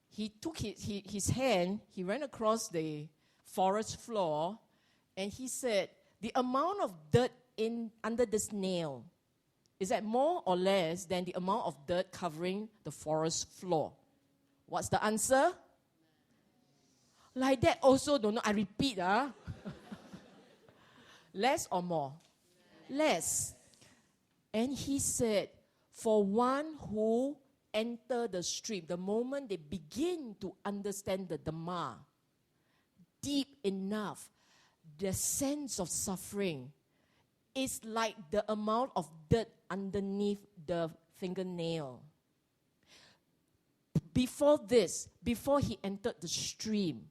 He took his hand, he ran across the forest floor, and he said, the amount of dirt under this nail, is that more or less than the amount of dirt covering the forest floor? What's the answer? Like that also, don't know. I repeat, less or more? Less. And he said, for one who enter the stream, the moment they begin to understand the Dhamma deep enough, the sense of suffering is like the amount of dirt underneath the fingernail. Before this, before he entered the stream,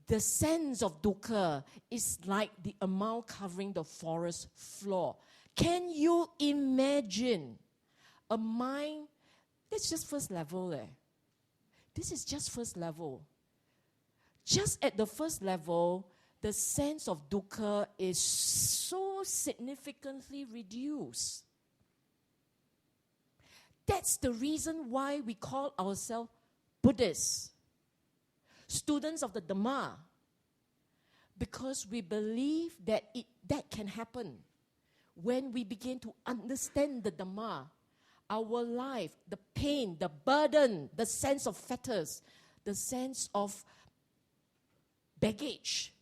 the sense of dukkha is like the amount covering the forest floor. Can you imagine a mind? That's just first level. This is just first level. Just at the first level, the sense of dukkha is so significantly reduced. That's the reason why we call ourselves Buddhists, students of the Dhamma, because we believe that that can happen. When we begin to understand the Dhamma, our life, the pain, the burden, the sense of fetters, the sense of baggage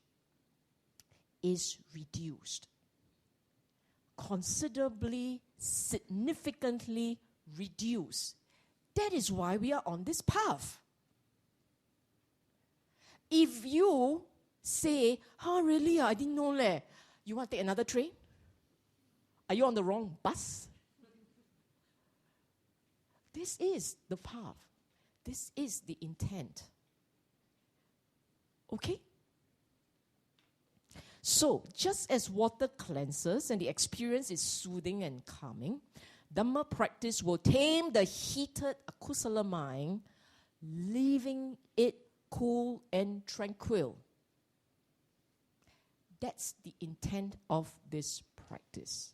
is reduced. Considerably, significantly reduced. That is why we are on this path. If you say, oh really, I didn't know leh. You want to take another train? Are you on the wrong bus? This is the path. This is the intent. Okay? So, just as water cleanses and the experience is soothing and calming, Dhamma practice will tame the heated akusala mind, leaving it cool and tranquil. That's the intent of this practice.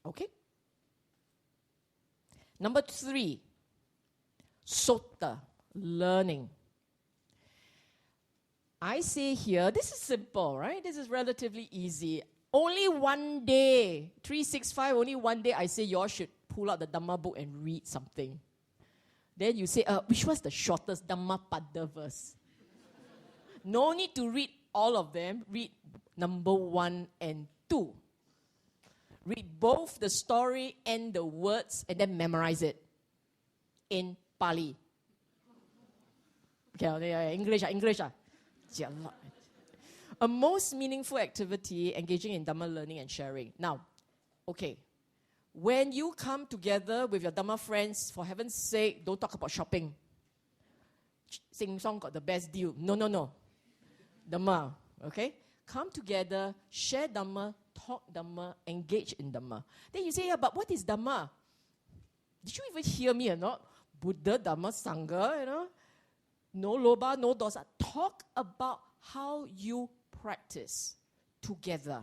Okay? Number 3, sota, learning. I say here, this is simple, right? This is relatively easy. Only one day, 365, only one day I say you all should pull out the Dhamma book and read something. Then you say, which was the shortest Dhamma Pada verse? No need to read all of them. Read number 1 and 2. Read both the story and the words and then memorize it in Pali. Okay, English. A most meaningful activity engaging in Dhamma learning and sharing. Now, okay, when you come together with your Dhamma friends, for heaven's sake, don't talk about shopping. Sing Song got the best deal. No. Dhamma, okay? Come together, share Dhamma, talk Dhamma, engage in Dhamma. Then you say, yeah, but what is Dhamma? Did you even hear me or not? Buddha, Dhamma, Sangha, No loba, no dosa. Talk about how you practice together.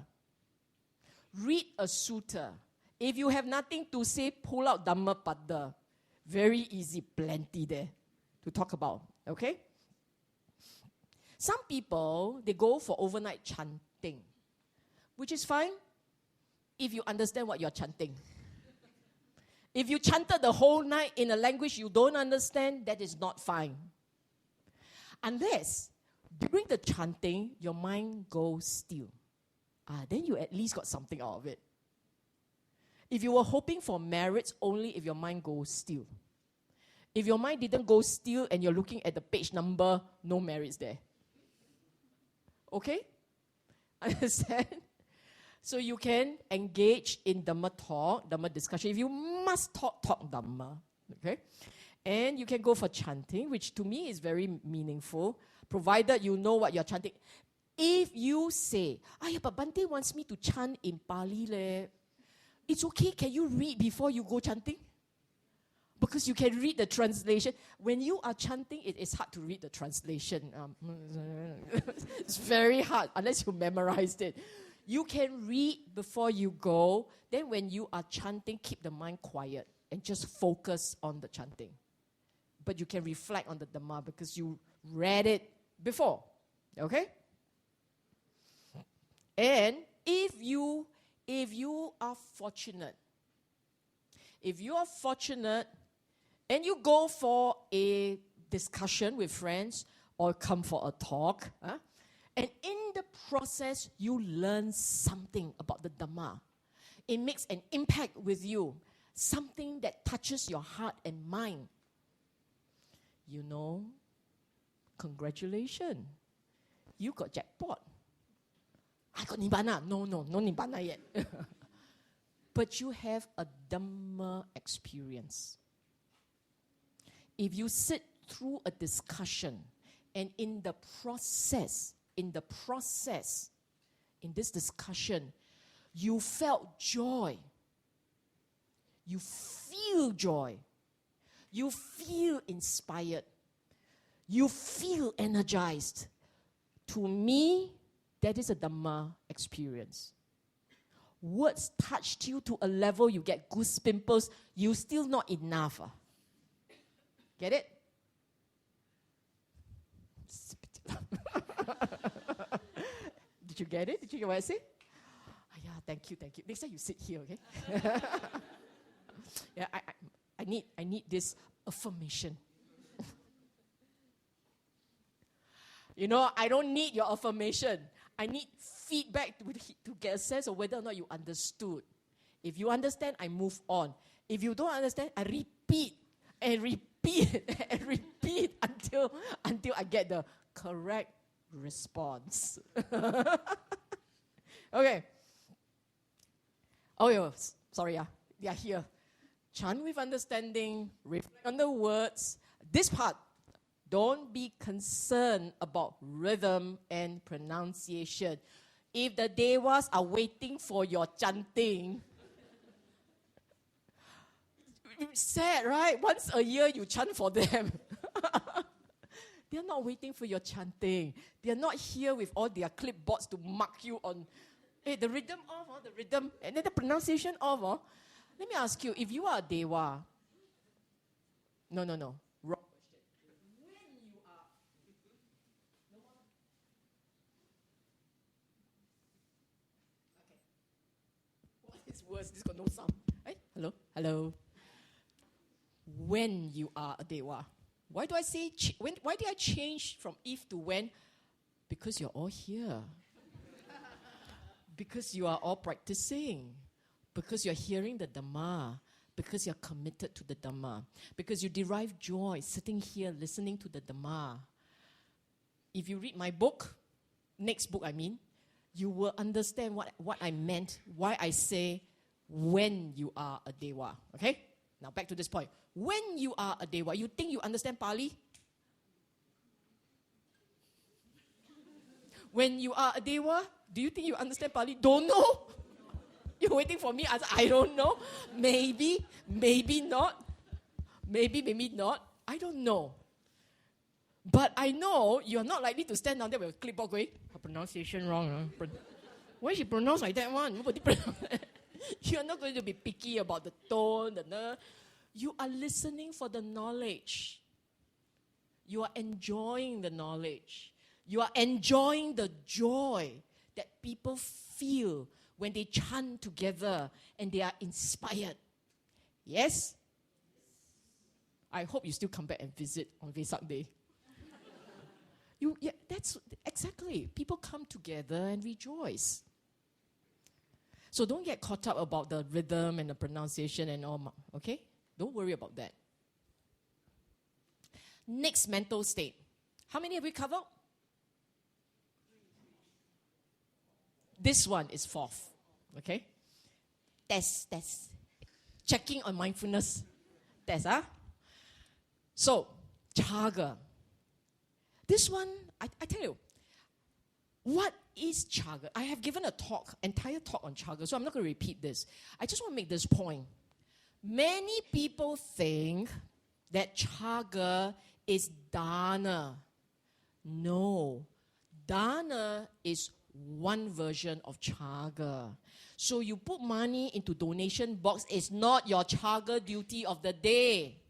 Read a sutta. If you have nothing to say, pull out Dhamma Pada. Very easy, plenty there to talk about. Okay? Some people, they go for overnight chanting, which is fine if you understand what you're chanting. If you chanted the whole night in a language you don't understand, that is not fine. Unless during the chanting, your mind goes still. Then you at least got something out of it. if you were hoping for merits only if your mind goes still. If your mind didn't go still and you're looking at the page number, no merits there. Okay? Understand? So you can engage in Dhamma talk, Dhamma discussion. If you must talk Dhamma. Okay? And you can go for chanting, which to me is very meaningful, provided you know what you're chanting. If you say, but Bante wants me to chant in Pali leh, it's okay, can you read before you go chanting? Because you can read the translation. When you are chanting, it is hard to read the translation. It's very hard, unless you memorized it. You can read before you go. Then when you are chanting, keep the mind quiet and just focus on the chanting. But you can reflect on the Dhamma because you read it before. Okay? And if you are fortunate, and you go for a discussion with friends or come for a talk, and in the process, you learn something about the Dhamma. It makes an impact with you, something that touches your heart and mind. You know, congratulations. You got jackpot. I got Nibbana. No Nibbana yet. But you have a Dhamma experience. If you sit through a discussion and in this discussion, you felt joy. You feel joy. You feel inspired. You feel energized. To me, that is a Dhamma experience. Words touched you to a level you get goose pimples, you still not enough. Get it? Did you get it? Did you get what I say? Yeah, thank you. Next time you sit here, okay? Yeah, I need this affirmation. You know, I don't need your affirmation. I need feedback to get a sense of whether or not you understood. If you understand, I move on. If you don't understand, I repeat and repeat and repeat until I get the correct response. Okay. Oh, yeah, sorry. They are here. Chant with understanding, reflect on the words. This part, don't be concerned about rhythm and pronunciation. If the devas are waiting for your chanting, sad, right? Once a year you chant for them. They're not waiting for your chanting. They're not here with all their clipboards to mark you on, hey, the rhythm off, the rhythm, and then the pronunciation off. Let me ask you, if you are a deva, no, wrong question. When you are, okay. What is worse? This got no sound. Hey, hello. When you are a deva. Why do I say, why did I change from if to when? Because you're all here. Because you are all practicing. Because you're hearing the Dhamma. Because you're committed to the Dhamma. Because you derive joy sitting here listening to the Dhamma. If you read my book, next book I mean, you will understand what I meant, why I say when you are a deva. Okay? Now back to this point. When you are a deva, you think you understand Pali? When you are a deva, do you think you understand Pali? Don't know. You're waiting for me. I don't know. Maybe not. Maybe not. I don't know. But I know you're not likely to stand down there with a clipboard going, her pronunciation wrong. Why she pronounce like that one? Nobody pronounce that. You're not going to be picky about the tone, the nerve. You are listening for the knowledge. You are enjoying the knowledge. You are enjoying the joy that people feel when they chant together and they are inspired. Yes? I hope you still come back and visit on Vesak Day. That's exactly. People come together and rejoice. So don't get caught up about the rhythm and the pronunciation and all, okay? Don't worry about that. Next mental state. How many have we covered? This one is fourth, okay? Test. Checking on mindfulness. Test, huh? So, chaga. This one, I tell you, what is chaga? I have given entire talk on chaga, so I'm not going to repeat this. I just want to make this point. Many people think that chaga is dana. No. Dana is one version of chaga. So you put money into donation box. It's not your chaga duty of the day.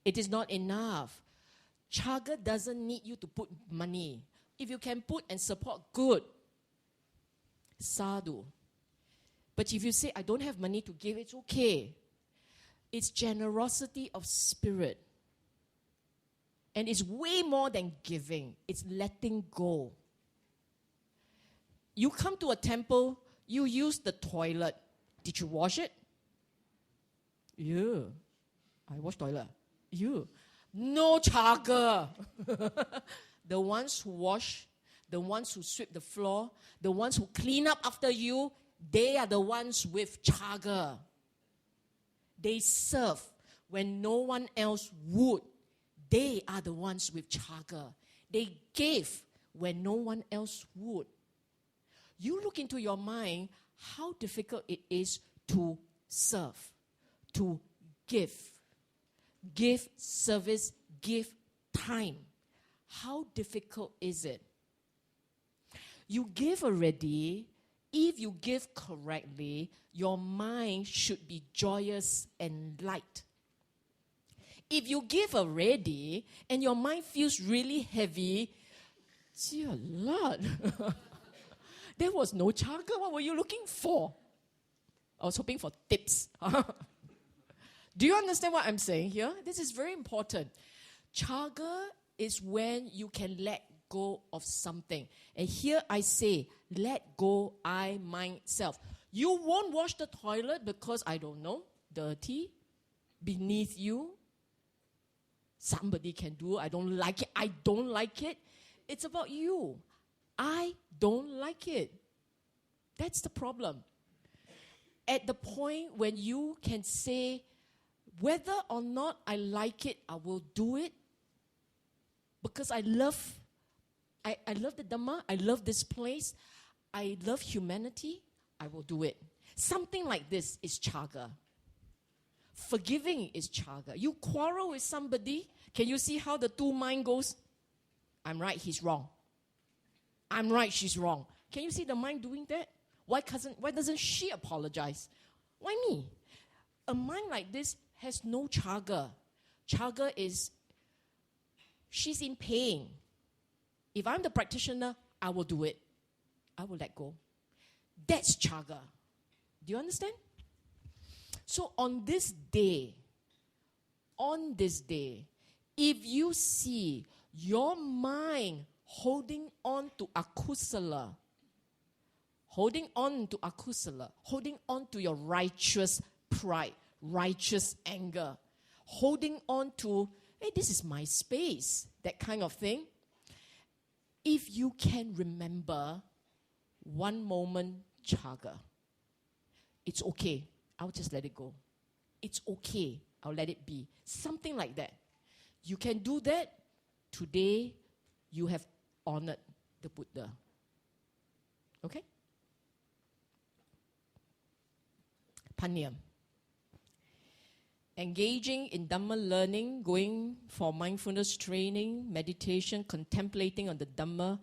It is not enough. Chaga doesn't need you to put money. If you can put and support, good. Sadhu. But if you say, I don't have money to give, it's okay. It's generosity of spirit. And it's way more than giving. It's letting go. You come to a temple, you use the toilet. Did you wash it? Yeah. I wash toilet. Yeah. No chaga. The ones who wash, the ones who sweep the floor, the ones who clean up after you, they are the ones with chaga. They serve when no one else would. They are the ones with chaga. They gave when no one else would. You look into your mind how difficult it is to serve, to give service, give time. How difficult is it? You give already. If you give correctly, your mind should be joyous and light. If you give already and your mind feels really heavy, dear Lord, there was no chaga. What were you looking for? I was hoping for tips. Do you understand what I'm saying here? This is very important. Chaga is when you can let go of something. And here I say, let go I myself. You won't wash the toilet because, I don't know, dirty, beneath you. Somebody can do it. I don't like it. I don't like it. It's about you. I don't like it. That's the problem. At the point when you can say, whether or not I like it, I will do it. Because I love the Dhamma. I love this place. I love humanity. I will do it. Something like this is chaga. Forgiving is chaga. You quarrel with somebody. Can you see how the two mind goes? I'm right, he's wrong. I'm right, she's wrong. Can you see the mind doing that? Why doesn't she apologize? Why me? A mind like this has no chaga. Chaga is, she's in pain. If I'm the practitioner, I will do it. I will let go. That's chaga. Do you understand? So on this day, if you see your mind holding on to akusala, holding on to your righteous pride, righteous anger, holding on to, hey, this is my space, that kind of thing. If you can remember one moment chaga, it's okay. I'll just let it go. It's okay. I'll let it be. Something like that. You can do that. Today, you have honored the Buddha. Okay? Panya. Engaging in Dhamma learning, going for mindfulness training, meditation, contemplating on the Dhamma,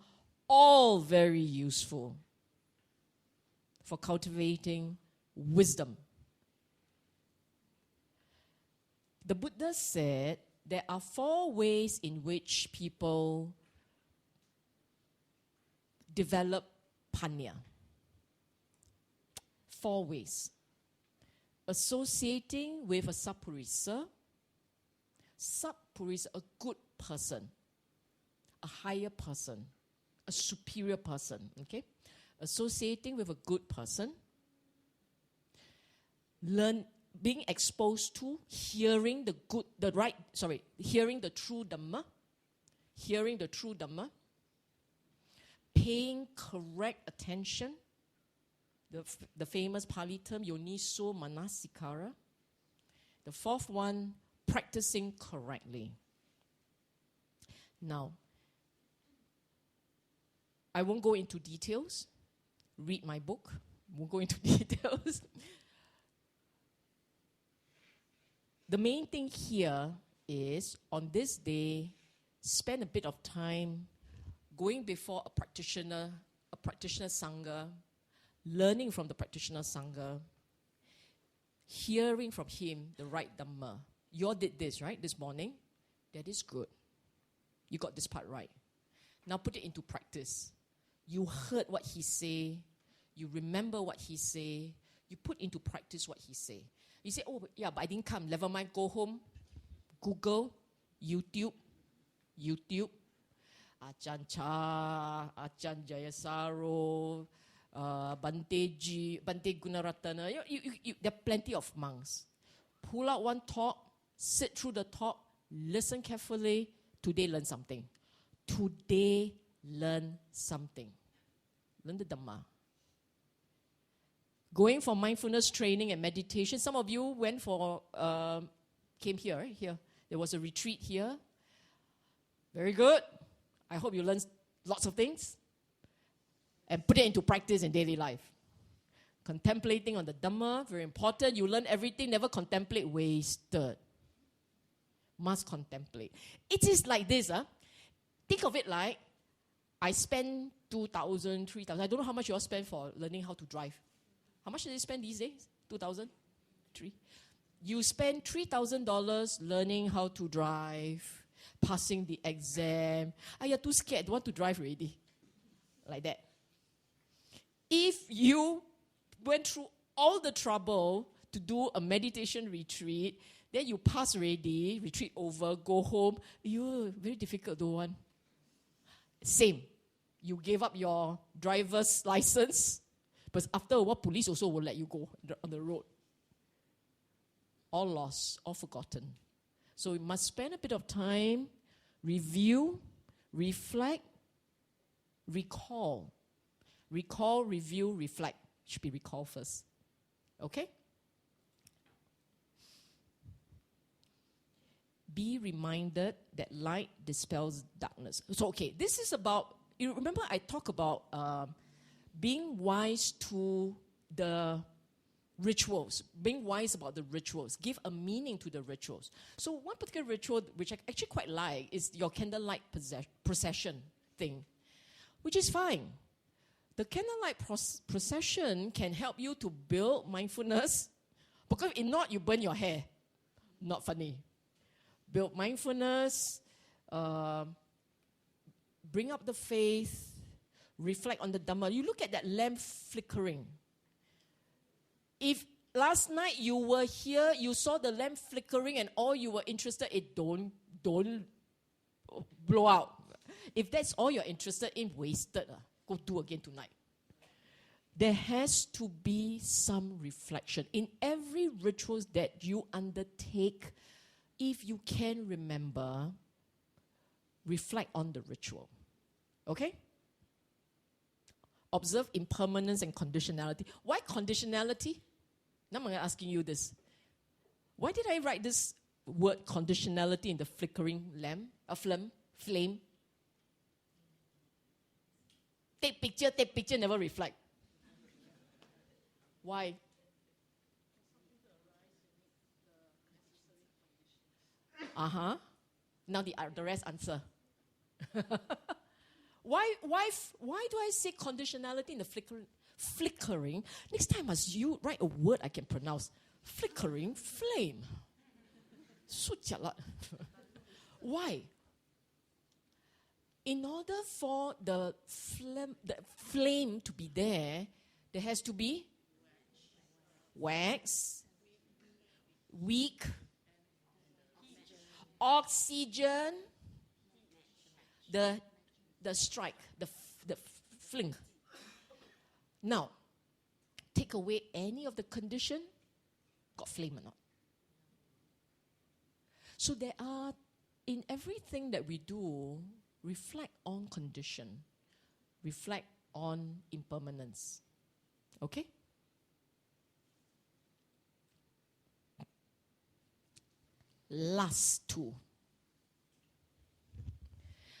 all very useful for cultivating wisdom. The Buddha said there are 4 ways in which people develop panya. 4 ways. Associating with a sappurisa, a good person, a higher person, a superior person, okay? Associating with a good person, being exposed to, hearing the true Dhamma, paying correct attention, the famous Pali term, yoniso manasikara. The fourth one, practicing correctly. Now, I won't go into details. Read my book. Won't go into details. The main thing here is, on this day, spend a bit of time going before a practitioner Sangha, learning from the practitioner Sangha, hearing from him the right Dhamma. You all did this, right, this morning? That is good. You got this part right. Now put it into practice. You heard what he say. You remember what he say. You put into practice what he say. You say, oh, yeah, but I didn't come. Never mind, go home. Google, YouTube. Achan Cha, Achan Jayasaro, Bante Gunaratana. There are plenty of monks. Pull out one talk, sit through the talk, listen carefully. Today, learn something. Today, learn something. Learn the Dhamma. Going for mindfulness training and meditation. Some of you went for, came here, right? Here. There was a retreat here. Very good. I hope you learned lots of things and put it into practice in daily life. Contemplating on the Dhamma, very important. You learn everything, never contemplate, wasted. Must contemplate. It is like this. Think of it like, I spend 2,000, 3,000. I don't know how much you all spend for learning how to drive. How much do you spend these days? 2,000? 3? You spend $3,000 learning how to drive, passing the exam. You're too scared, don't want to drive already. Like that. If you went through all the trouble to do a meditation retreat, then you pass already, retreat over, go home. Very difficult, don't want. Same. You gave up your driver's license, but after a while, police also will let you go on the road. All lost, all forgotten. So we must spend a bit of time, review, reflect, recall. Recall, review, reflect. Should be recall first. Okay? Be reminded that light dispels darkness. So, okay, this is about, you remember I talked about being wise to the rituals, being wise about the rituals, give a meaning to the rituals. So one particular ritual, which I actually quite like, is your candlelight procession thing, which is fine. The candlelight procession can help you to build mindfulness, because if not, you burn your hair. Not funny. Build mindfulness, bring up the faith, reflect on the Dhamma. You look at that lamp flickering. If last night you were here, you saw the lamp flickering and all you were interested in, don't blow out. If that's all you're interested in, wasted. Go do again tonight. There has to be some reflection. In every ritual that you undertake, if you can remember, reflect on the ritual. Okay? Observe impermanence and conditionality. Why conditionality? Now I'm asking you this. Why did I write this word conditionality in the flickering flame? Take picture, never reflect. Why? Now the rest answer. Why do I say conditionality in the flickering? Next time must you write a word I can pronounce. Flickering flame. So jialat. Why? In order for the flame to be there has to be wax, wick, oxygen, the strike, the fling. Now, take away any of the condition, got flame or not. So there are, in everything that we do, reflect on condition, reflect on impermanence. Okay? Last two.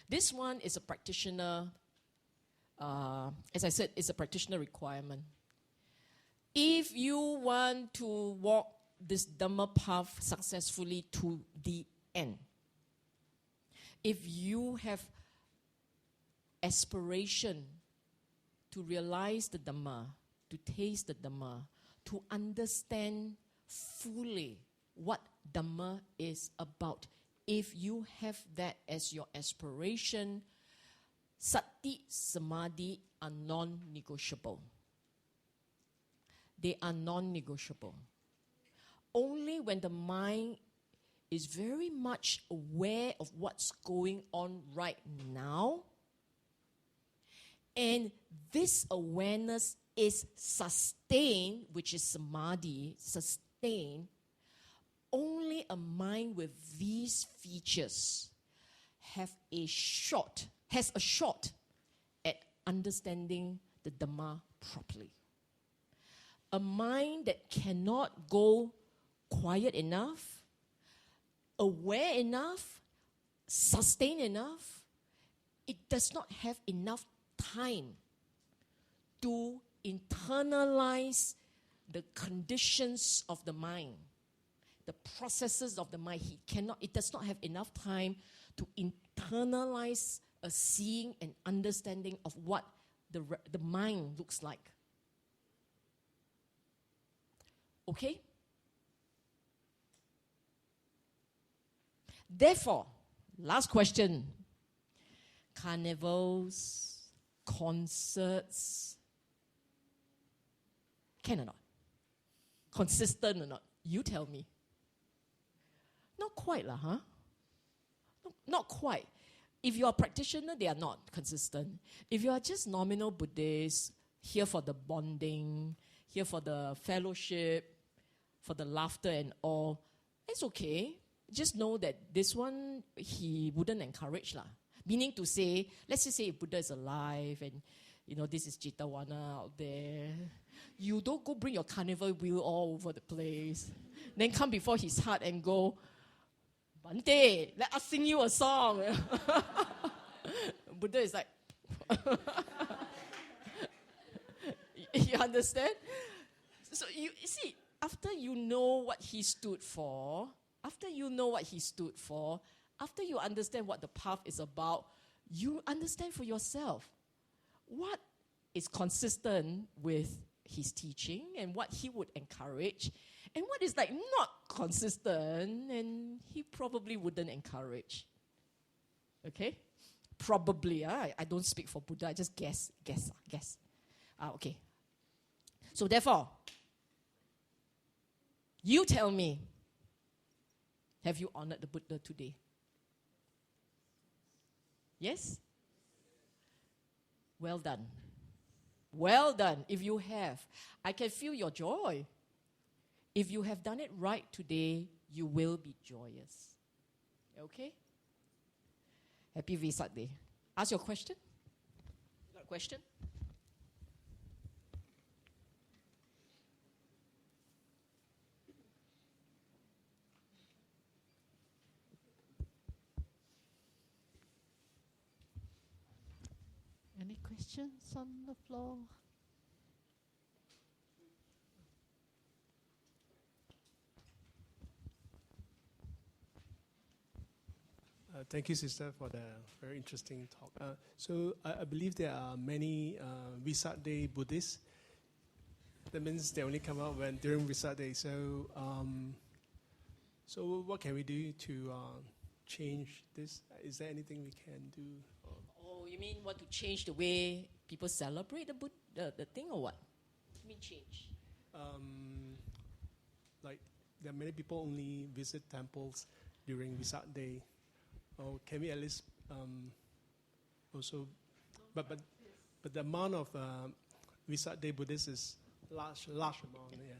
This one is a practitioner, as I said, it's a practitioner requirement. If you want to walk this Dhamma path successfully to the end, if you have aspiration to realize the Dhamma, to taste the Dhamma, to understand fully what Dhamma is about, if you have that as your aspiration, Sati, Samadhi are non-negotiable. They are non-negotiable. Only when the mind is very much aware of what's going on right now, and this awareness is sustained, which is Samadhi, sustained, only a mind with these features has a shot at understanding the Dhamma properly. A mind that cannot go quiet enough, aware enough, sustained enough, it does not have enough time to internalize the conditions of the mind, the processes of the mind. It does not have enough time to internalize a seeing and understanding of what the mind looks like. Okay? Therefore, last question. Carnivals, concerts, can or not? Consistent or not? You tell me. Not quite lah, huh? No, not quite. If you are a practitioner, they are not consistent. If you are just nominal Buddhist, here for the bonding, here for the fellowship, for the laughter and all, it's okay. Just know that this one, he wouldn't encourage lah. Meaning to say, let's just say if Buddha is alive and, this is Jetawana out there, you don't go bring your carnival wheel all over the place. Then come before his heart and go, Bante, let us sing you a song. Buddha is like, you understand? So you see, after you know what he stood for, after you understand what the path is about, you understand for yourself what is consistent with his teaching and what he would encourage, and what is like not consistent and he probably wouldn't encourage. Okay? Probably. I don't speak for Buddha. I just guess. Okay. So therefore, you tell me, have you honored the Buddha today? Yes? Well done. Well done. If you have, I can feel your joy. If you have done it right today, you will be joyous. Okay? Happy Vesak Day. Ask your question. You got a question? Any questions on the floor? Thank you, sister, for the very interesting talk. So I believe there are many Vesak Day Buddhists. That means they only come out during Vesak Day. So what can we do to change this? Is there anything we can do? Oh, you mean want to change the way people celebrate the thing, or what? You mean change? Like there are many people only visit temples during Vesak Day. Or can we at least also, but the amount of Vesak Day Buddhists is large amount, yeah.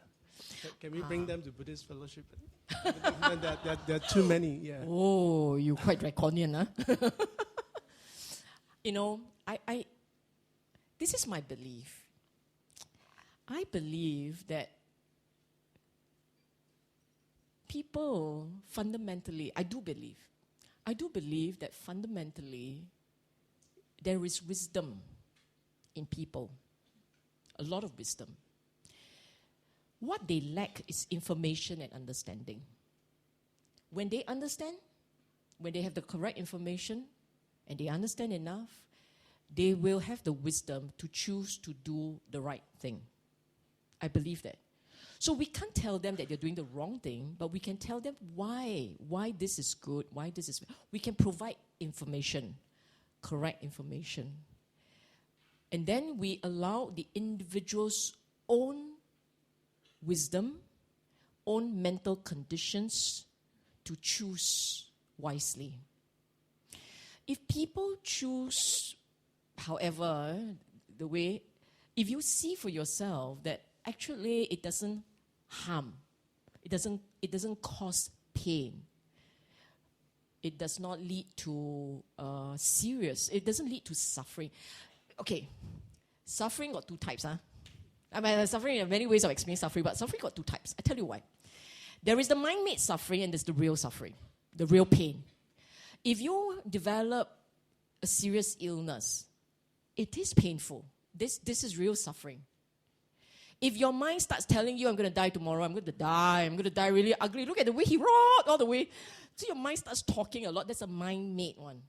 Can we bring them to Buddhist fellowship? there are too many, yeah. Oh, you're quite draconian, huh? You know, this is my belief. I believe that people fundamentally, I do believe that fundamentally there is wisdom in people, a lot of wisdom. What they lack is information and understanding. When they understand, when they have the correct information and they understand enough, they will have the wisdom to choose to do the right thing. I believe that. So we can't tell them that they're doing the wrong thing, but we can tell them why this is good, why this is... We can provide information, correct information. And then we allow the individual's own wisdom, own mental conditions to choose wisely. If people choose, however, the way, if you see for yourself that actually it doesn't harm, it doesn't cause pain, it does not lead to it doesn't lead to suffering. Okay, suffering got two types, huh? I mean, suffering, there are many ways of explaining suffering, but suffering got two types. I tell you why. There is the mind-made suffering and there's the real suffering, the real pain. If you develop a serious illness, it is painful. This is real suffering. If your mind starts telling you, I'm going to die tomorrow, I'm going to die really ugly, look at the way he rocked all the way. So your mind starts talking a lot, that's a mind-made one.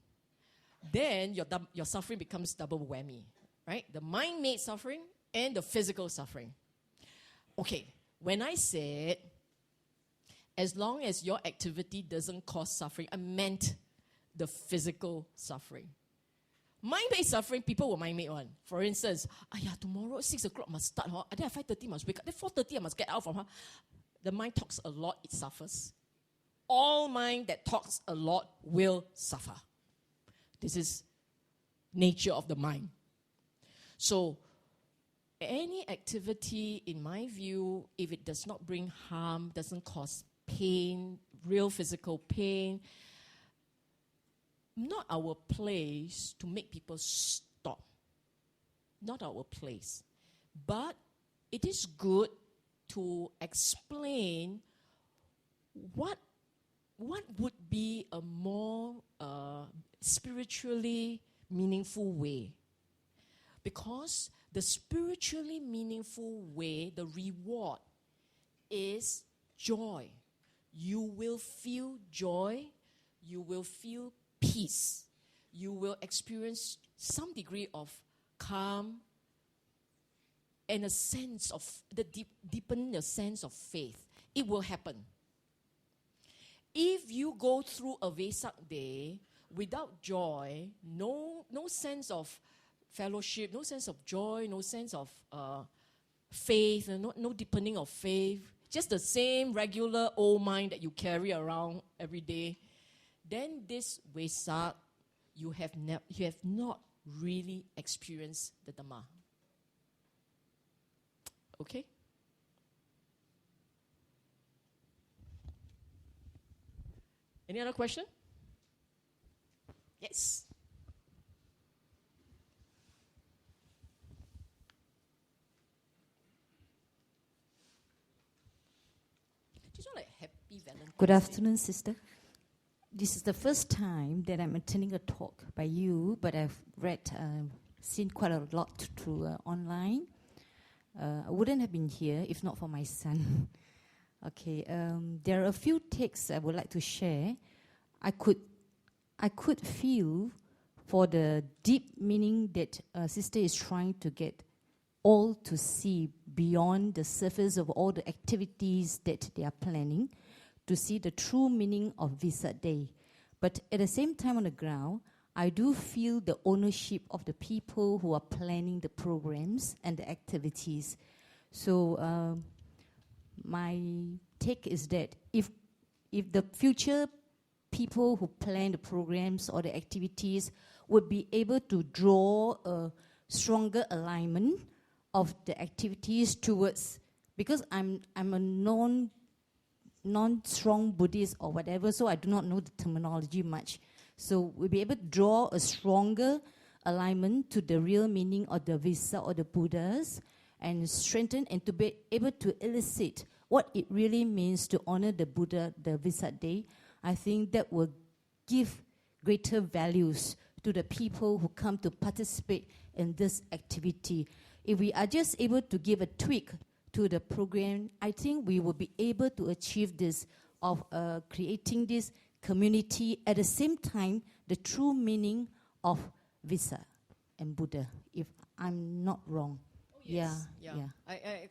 Then your suffering becomes double whammy, right? The mind-made suffering and the physical suffering. Okay, when I said, as long as your activity doesn't cause suffering, I meant the physical suffering. Mind-based suffering, people will mind-made one. For instance, tomorrow 6 o'clock must start, huh? Then at 5:30 must wake up, then 4:30 I must get out from her. The mind talks a lot, it suffers. All mind that talks a lot will suffer. This is nature of the mind. So, any activity, in my view, if it does not bring harm, doesn't cause pain, real physical pain, not our place to make people stop. Not our place. But it is good to explain what would be a more spiritually meaningful way. Because the spiritually meaningful way, the reward, is joy. You will feel joy. You will feel peace. You will experience some degree of calm and a sense of, deepen your sense of faith. It will happen. If you go through a Vesak day without joy, no sense of fellowship, no sense of joy, no sense of faith, no deepening of faith, just the same regular old mind that you carry around every day, then this Vesak, you have not really experienced the Dhamma. Okay? Any other question? Yes. Good afternoon, sister. This is the first time that I'm attending a talk by you, but I've seen quite a lot through online. I wouldn't have been here if not for my son. Okay, there are a few takes I would like to share. I could feel for the deep meaning that sister is trying to get all to see beyond the surface of all the activities that they are planning, to see the true meaning of Vesak Day. But at the same time on the ground, I do feel the ownership of the people who are planning the programs and the activities. So my take is that if the future people who plan the programs or the activities would be able to draw a stronger alignment of the activities towards because I'm a non-strong Buddhist or whatever, so I do not know the terminology much. So we'll be able to draw a stronger alignment to the real meaning of the Vesak or the Buddhas, and strengthen and to be able to elicit what it really means to honor the Buddha, the Vesak Day. I think that will give greater values to the people who come to participate in this activity. If we are just able to give a tweak to the program, I think we will be able to achieve this of creating this community, at the same time the true meaning of Vesak and Buddha, if I'm not wrong. Oh, yes. Yeah.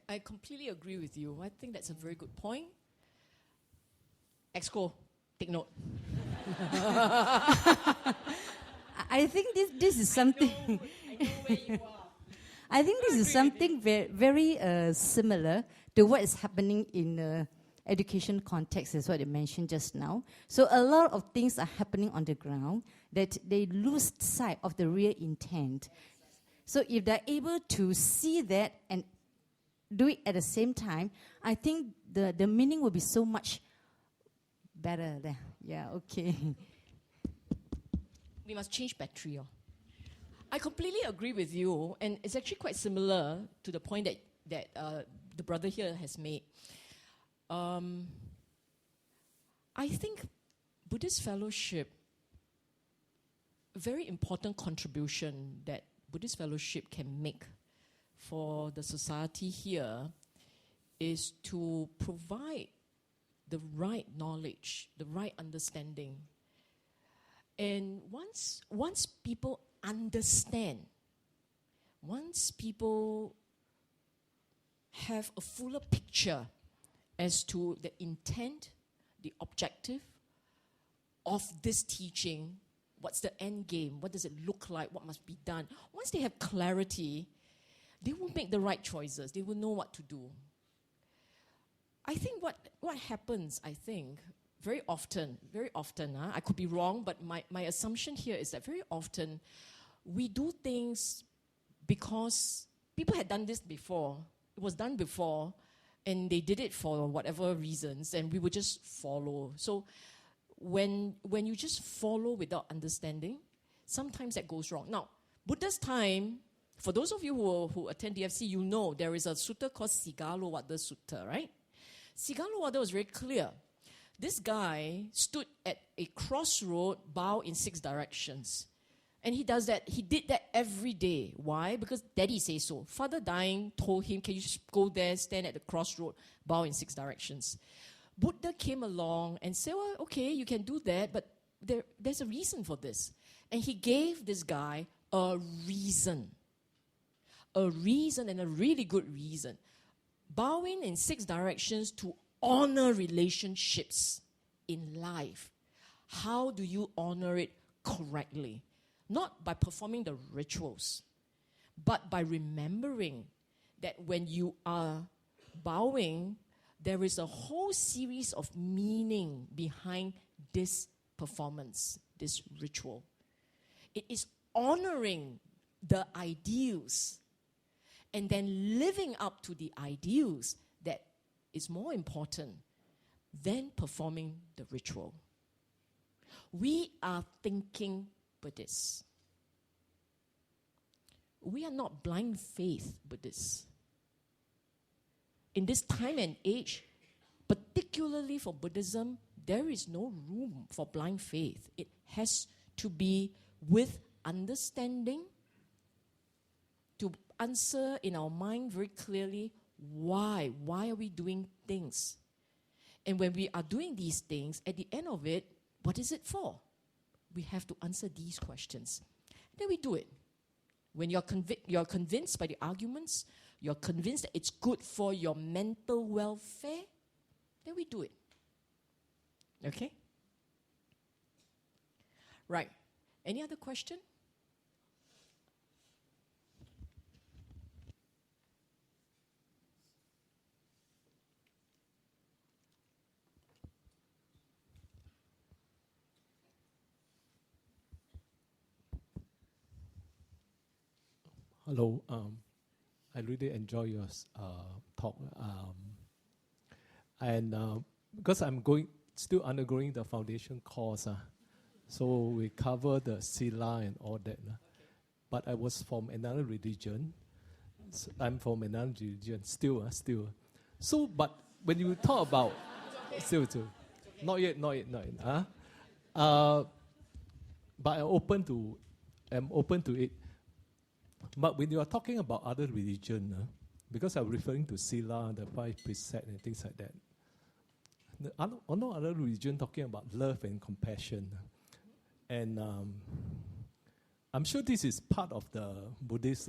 I completely agree with you. I think that's a very good point. Exco, take note. I think this is something. I know where you are. I think this is something very similar to what is happening in education context, is what you mentioned just now. So a lot of things are happening on the ground that they lose sight of the real intent. So if they're able to see that and do it at the same time, I think the meaning will be so much better there. Yeah, okay. We must change battery. I completely agree with you, and it's actually quite similar to the point that the brother here has made. I think Buddhist fellowship, a very important contribution that Buddhist fellowship can make for the society here is to provide the right knowledge, the right understanding. And once people understand, once people have a fuller picture as to the intent, the objective of this teaching, what's the end game, what does it look like, what must be done. Once they have clarity, they will make the right choices. They will know what to do. I think what happens, very often, I could be wrong, but my assumption here is that very often we do things because people had done this before. It was done before, and they did it for whatever reasons, and we would just follow. So when you just follow without understanding, sometimes that goes wrong. Now, Buddha's time, for those of you who attend DFC, you know there is a sutta called Sigalowada Sutta, right? Sigalowada was very clear. This guy stood at a crossroad, bow in 6 directions. And he did that every day. Why? Because daddy says so. Father dying told him, can you just go there, stand at the crossroad, bow in 6 directions. Buddha came along and said, well, okay, you can do that, but there's a reason for this. And he gave this guy a reason and a really good reason. Bowing in 6 directions to honor relationships in life. How do you honor it correctly? Not by performing the rituals, but by remembering that when you are bowing, there is a whole series of meaning behind this performance, this ritual. It is honoring the ideals and then living up to the ideals that is more important than performing the ritual. We are thinking Buddhists. We are not blind faith Buddhists. In this time and age, particularly for Buddhism, there is no room for blind faith. It has to be with understanding, to answer in our mind very clearly why. Why are we doing things? And when we are doing these things, at the end of it, what is it for? We have to answer these questions. Then we do it. When you're convinced by the arguments, you're convinced that it's good for your mental welfare, then we do it. Okay? Right. Any other question? Hello. I really enjoy your talk. And because I'm still undergoing the foundation course, so we cover the Sila and all that. But I was from another religion. So I'm from another religion, still. So, but when you talk about, still, not yet. But I'm open to it. But when you are talking about other religion, because I'm referring to Sila, the 5 precepts and things like that, no other religion talking about love and compassion. And I'm sure this is part of the Buddhist,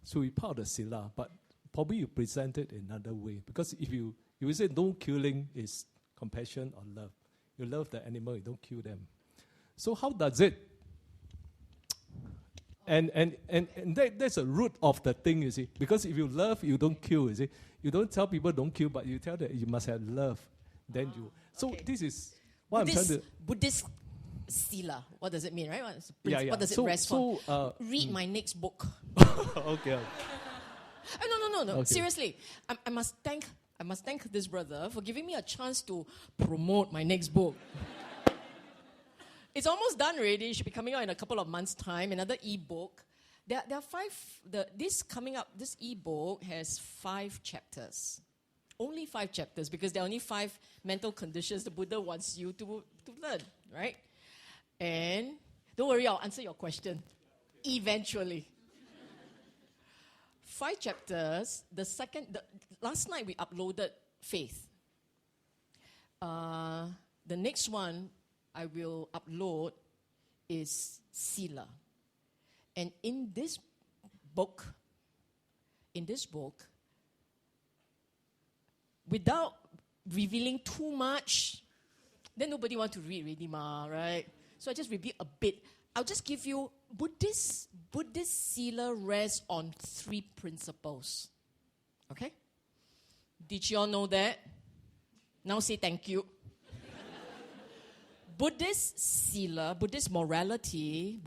so it's part of the Sila, but probably you present it another way. Because if you say no killing is compassion or love. You love the animal, you don't kill them. So how does it? And that's the root of the thing, you see. Because if you love, you don't kill, you see. You don't tell people don't kill, but you tell that you must have love. Then you. So okay. This is what Buddhist, I'm trying to. Buddhist Sila. What does it mean, right? Yeah. What does it rest on? Read my next book. Okay. No. Okay. Seriously, I must thank this brother for giving me a chance to promote my next book. It's almost done already. It should be coming out in a couple of months' time. Another e-book. There are 5. This e-book has 5 chapters. Only 5 chapters, because there are only 5 mental conditions the Buddha wants you to learn, right? And don't worry, I'll answer your question eventually. 5 chapters. Last night we uploaded Faith. The next one I will upload is Sila. And in this book, without revealing too much, then nobody wants to read already, right? So I just reveal a bit. I'll just give you Buddhist Sila rests on 3 principles. Okay? Did you all know that? Now say thank you. Buddhist Sila, Buddhist morality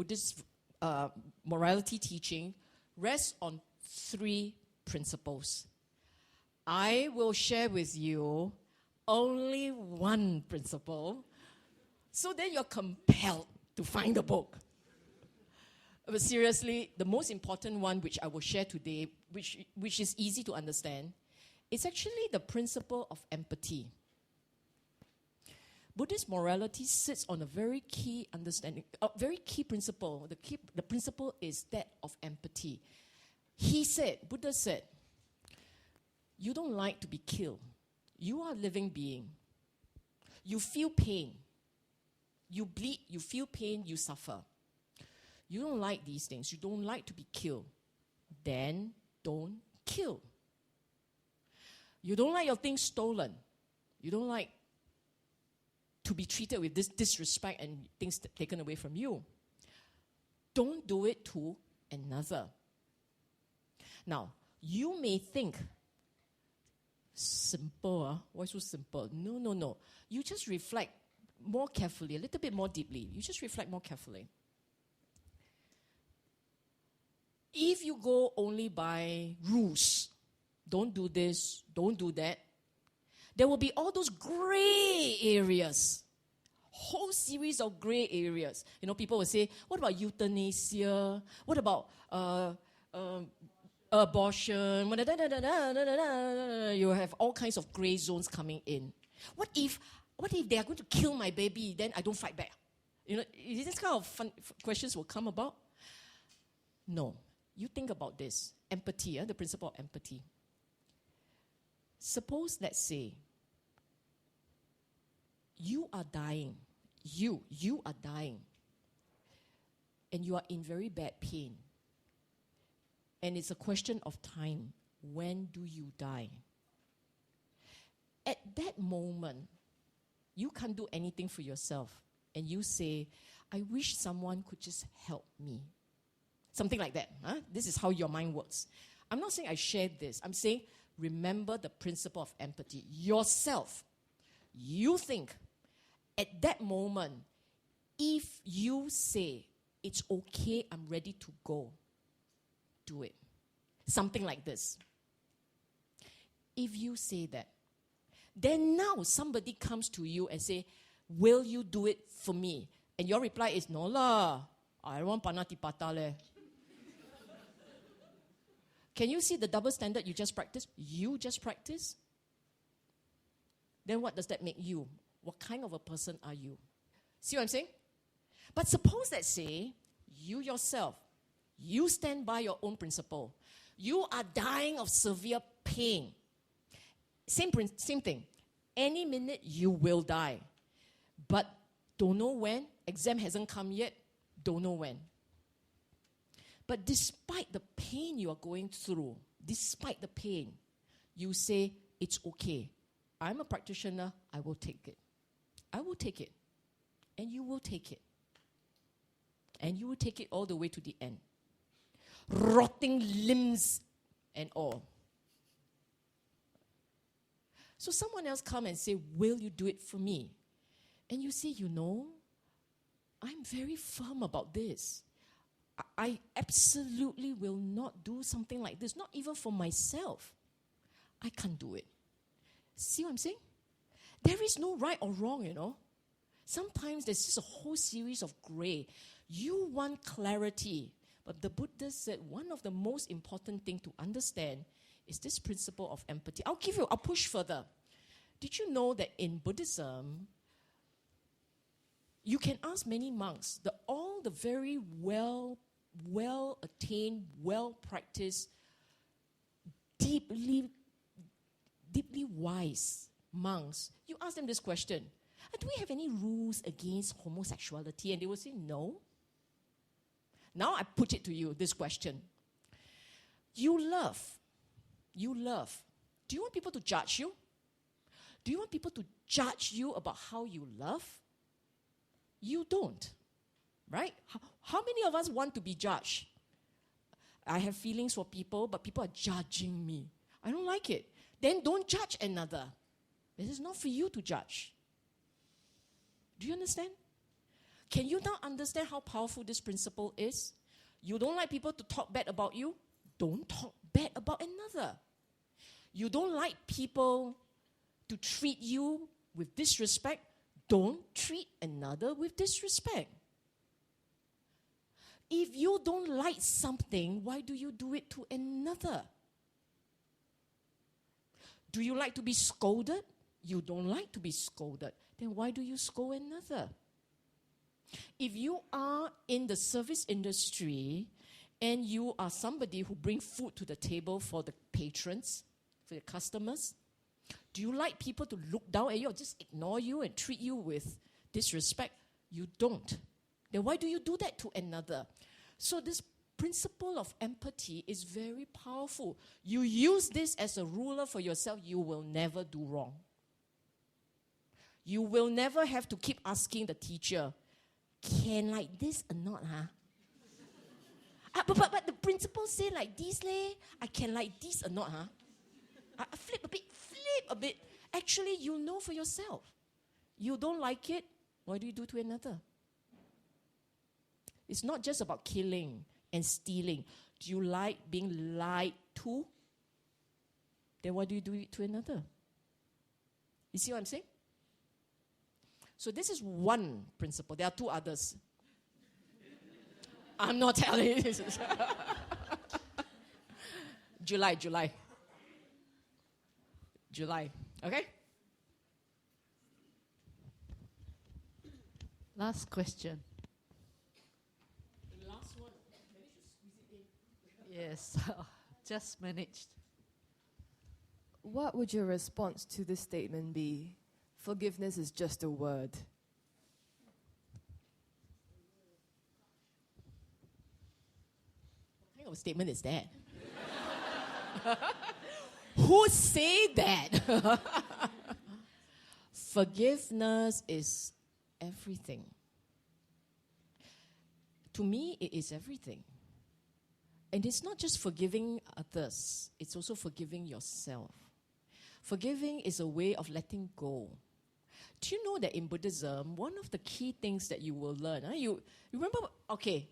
teaching rests on 3 principles. I will share with you only 1 principle, so then you're compelled to find the book. But seriously, the most important one which I will share today, which is easy to understand, is actually the principle of empathy. Buddhist morality sits on a very key understanding, a very key principle. The principle is that of empathy. Buddha said, you don't like to be killed. You are a living being. You feel pain. You bleed, you feel pain, you suffer. You don't like these things. You don't like to be killed. Then don't kill. You don't like your things stolen. You don't like to be treated with this disrespect and things taken away from you. Don't do it to another. Now, you may think, simple, why so simple? No. You just reflect more carefully, a little bit more deeply. You just reflect more carefully. If you go only by rules, don't do this, don't do that, there will be all those gray areas, whole series of gray areas. You know, people will say, what about euthanasia? What about abortion? You have all kinds of gray zones coming in. What if they are going to kill my baby, then I don't fight back? You know, this kind of fun questions will come about. No. You think about this. Empathy, the principle of empathy. Suppose, let's say, you are dying. You are dying. And you are in very bad pain. And it's a question of time. When do you die? At that moment, you can't do anything for yourself. And you say, I wish someone could just help me. Something like that. This is how your mind works. I'm not saying I shared this. I'm saying remember the principle of empathy. Yourself. You think at that moment, if you say, it's okay, I'm ready to go, do it. Something like this. If you say that, then now somebody comes to you and say, will you do it for me? And your reply is, no lah, I don't want panati pata leh. Can you see the double standard you just practiced? You just practiced? Then what does that make you? What kind of a person are you? See what I'm saying? But suppose that, say, you yourself, you stand by your own principle. You are dying of severe pain. Same thing. Any minute you will die. But don't know when. Exam hasn't come yet. Don't know when. But despite the pain you are going through, despite the pain, you say, it's okay. I'm a practitioner. I will take it. I will take it. And you will take it. And you will take it all the way to the end. Rotting limbs and all. So someone else come and say, will you do it for me? And you say, I'm very firm about this. I absolutely will not do something like this, not even for myself. I can't do it. See what I'm saying? There is no right or wrong, Sometimes there's just a whole series of gray. You want clarity. But the Buddha said one of the most important things to understand is this principle of empathy. I'll push further. Did you know that in Buddhism, you can ask many monks, all the very well-attained, well-practiced, deeply wise monks, you ask them this question, do we have any rules against homosexuality? And they will say, no. Now I put it to you, this question. You love. Do you want people to judge you? Do you want people to judge you about how you love? You don't, right? How many of us want to be judged? I have feelings for people, but people are judging me. I don't like it. Then don't judge another. This is not for you to judge. Do you understand? Can you now understand how powerful this principle is? You don't like people to talk bad about you? Don't talk bad about another. You don't like people to treat you with disrespect? Don't treat another with disrespect. If you don't like something, why do you do it to another? Do you like to be scolded? You don't like to be scolded. Then why do you scold another? If you are in the service industry and you are somebody who brings food to the table for the patrons, for the customers, do you like people to look down at you or just ignore you and treat you with disrespect? You don't. Then why do you do that to another? So this principle of empathy is very powerful. You use this as a ruler for yourself, you will never do wrong. You will never have to keep asking the teacher, can like this or not, But the principle say like this, I can like this or not, I flip a bit. Actually, you know for yourself. You don't like it, what do you do to another? It's not just about killing and stealing. Do you like being lied to? Then why do you do it to another? You see what I'm saying? So this is one principle. There are two others. I'm not telling you this. July. Okay? Last question. The last one. Managed to squeeze it in. Yes, just managed. What would your response to this statement be? Forgiveness is just a word. What kind of statement is that? Who say that? Forgiveness is everything. To me, it is everything. And it's not just forgiving others, it's also forgiving yourself. Forgiving is a way of letting go. Do you know that in Buddhism, one of the key things that you will learn, you remember, okay,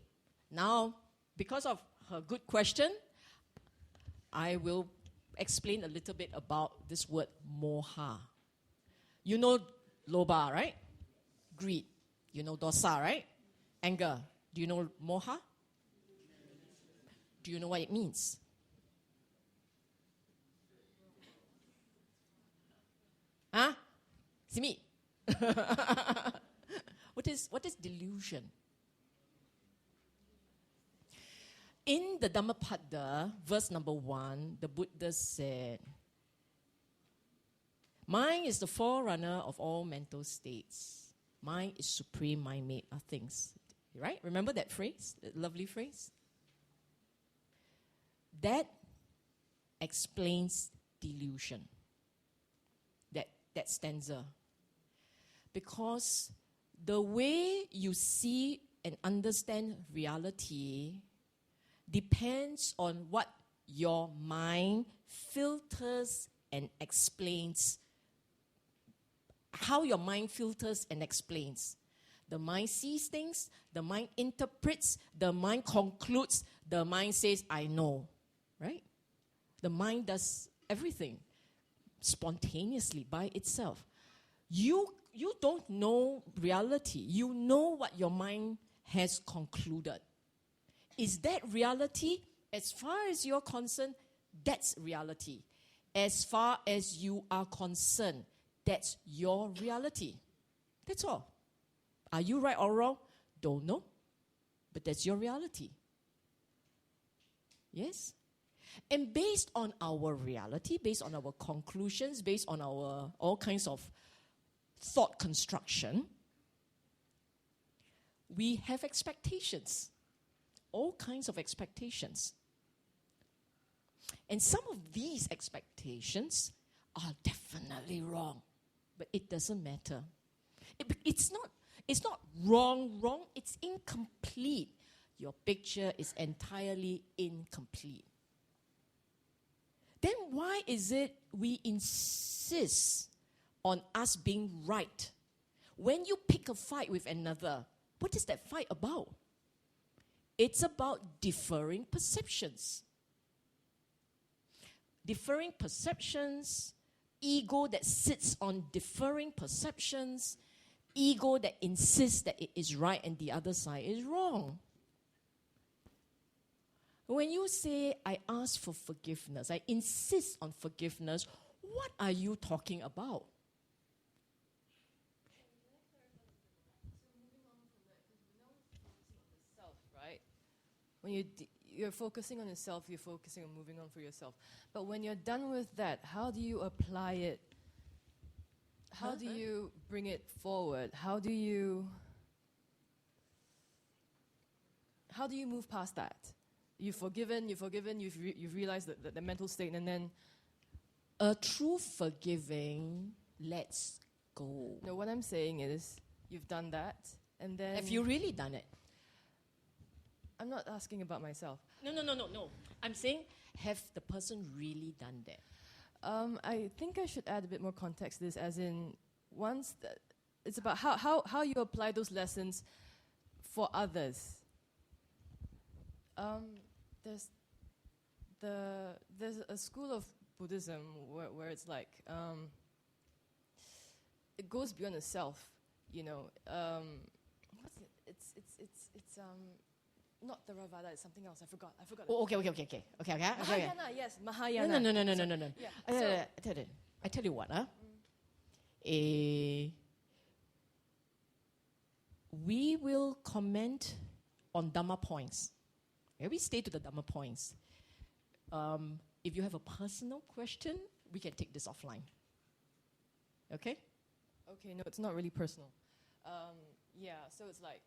now, because of her good question, I will explain a little bit about this word moha. You know loba, right? Greed. You know dosa, right? Anger. Do you know moha? Do you know what it means? Huh? Simi? What is delusion? In the Dhammapada, verse number 1, the Buddha said, mind is the forerunner of all mental states. Mind is supreme, mind made are things. Right? Remember that phrase? That lovely phrase? That explains delusion. That stanza. Because the way you see and understand reality depends on what your mind filters and explains. How your mind filters and explains. The mind sees things, the mind interprets, the mind concludes, the mind says, I know. Right? The mind does everything spontaneously by itself. You don't know reality. You know what your mind has concluded. Is that reality? As far as you're concerned, that's reality. As far as you are concerned, that's your reality. That's all. Are you right or wrong? Don't know. But that's your reality. Yes? And based on our reality, based on our conclusions, based on our all kinds of thought construction, we have expectations. All kinds of expectations. And some of these expectations are definitely wrong. But it doesn't matter. It's not wrong, it's incomplete. Your picture is entirely incomplete. Then why is it we insist on us being right? When you pick a fight with another, what is that fight about? It's about differing perceptions. Differing perceptions, ego that sits on differing perceptions, ego that insists that it is right and the other side is wrong. When you say, I ask for forgiveness, I insist on forgiveness, what are you talking about? Right? When you're focusing on yourself, you're focusing on moving on for yourself. But when you're done with that, how do you apply it? How do you bring it forward? How do you move past that? You've forgiven, you've realized the mental state, and then... A true forgiving lets go. No, what I'm saying is, you've done that, and then... Have you really done it? I'm not asking about myself. No. I'm saying, have the person really done that? I think I should add a bit more context to this, as in, it's about how you apply those lessons for others. There's a school of Buddhism where it's like it goes beyond the self, you know. What's it? It's not Theravada. It's something else. I forgot. Oh, okay. Mahayana, yes, Mahayana. No. Yeah. I tell you what, we will comment on Dhamma points. We stay to the Dhamma points. If you have a personal question, we can take this offline. Okay? Okay, no, it's not really personal. So it's like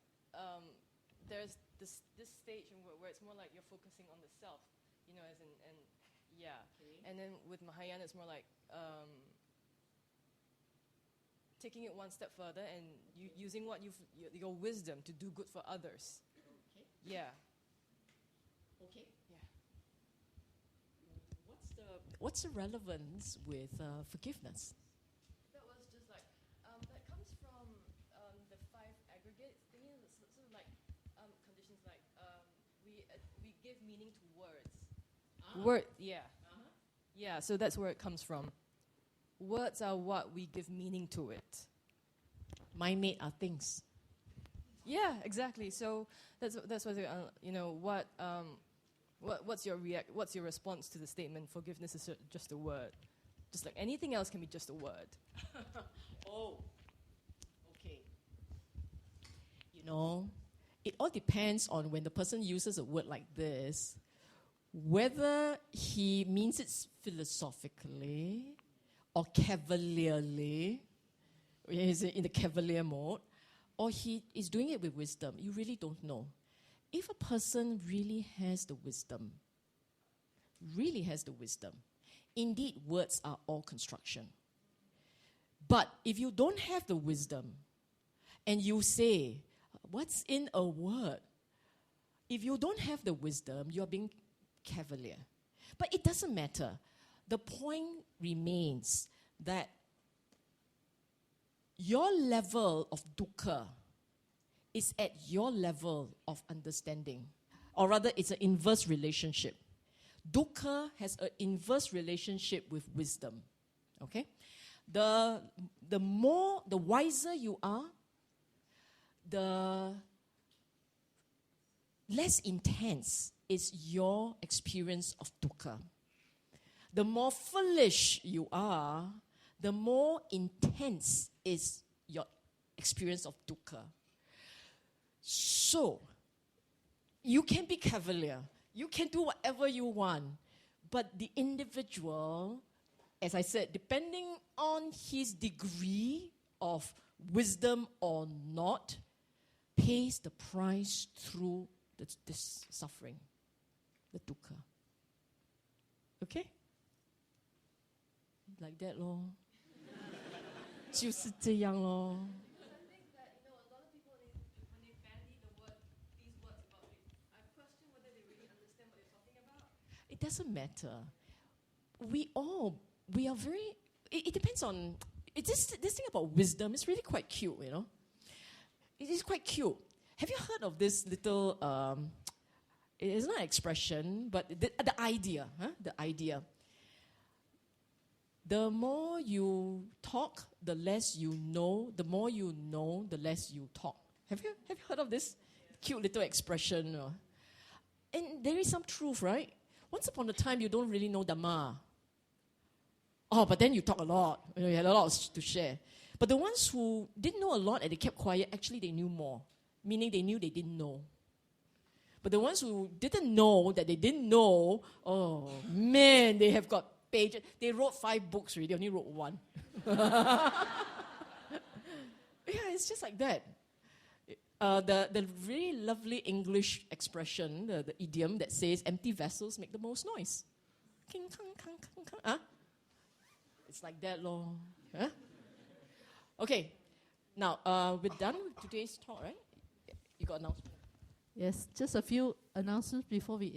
there's this stage where it's more like you're focusing on the self, you know, as in, okay. And then with Mahayana, it's more like taking it one step further and using what your wisdom to do good for others. Okay. Yeah. Okay. Yeah. What's the relevance with forgiveness? That was just like that comes from the 5 aggregate thingy, sort of like conditions like we give meaning to words. Word, yeah. Yeah, so that's where it comes from. Words are what we give meaning to it. Mind-made are things. Yeah, exactly. So that's what what's your response to the statement? Forgiveness is just a word, just like anything else can be just a word. Oh, okay. You know, it all depends on when the person uses a word like this, whether he means it philosophically or cavalierly, is in the cavalier mode, or he is doing it with wisdom. You really don't know. If a person really has the wisdom, indeed words are all construction. But if you don't have the wisdom and you say, what's in a word? If you don't have the wisdom, you're being cavalier. But it doesn't matter. The point remains that your level of dukkha is at your level of understanding. Or rather, it's an inverse relationship. Dukkha has an inverse relationship with wisdom. Okay? The wiser you are, the less intense is your experience of dukkha. The more foolish you are, the more intense is your experience of dukkha. So, you can be cavalier. You can do whatever you want. But the individual, as I said, depending on his degree of wisdom or not, pays the price through this suffering, the dukkha. Okay? Like that, lor. 就是这样咯。 It doesn't matter. We are very, it depends on, this thing about wisdom is really quite cute, you know. It is quite cute. Have you heard of this little, it's not an expression, but the idea, the idea. The more you talk, the less you know. The more you know, the less you talk. Have you heard of this cute little expression? And there is some truth, right? Once upon a time, you don't really know Dhamma. Oh, but then you talk a lot. You had a lot to share. But the ones who didn't know a lot and they kept quiet, actually they knew more. Meaning they knew they didn't know. But the ones who didn't know that they didn't know, oh man, they have got pages. They wrote 5 books already, they only wrote 1. Yeah, it's just like that. The really lovely English expression, the idiom that says empty vessels make the most noise. King, kang, kang, kang, kang. Huh? It's like that, lor. Huh? Okay, now we're done with today's talk, right? You got announcement? Yes, just a few announcements before we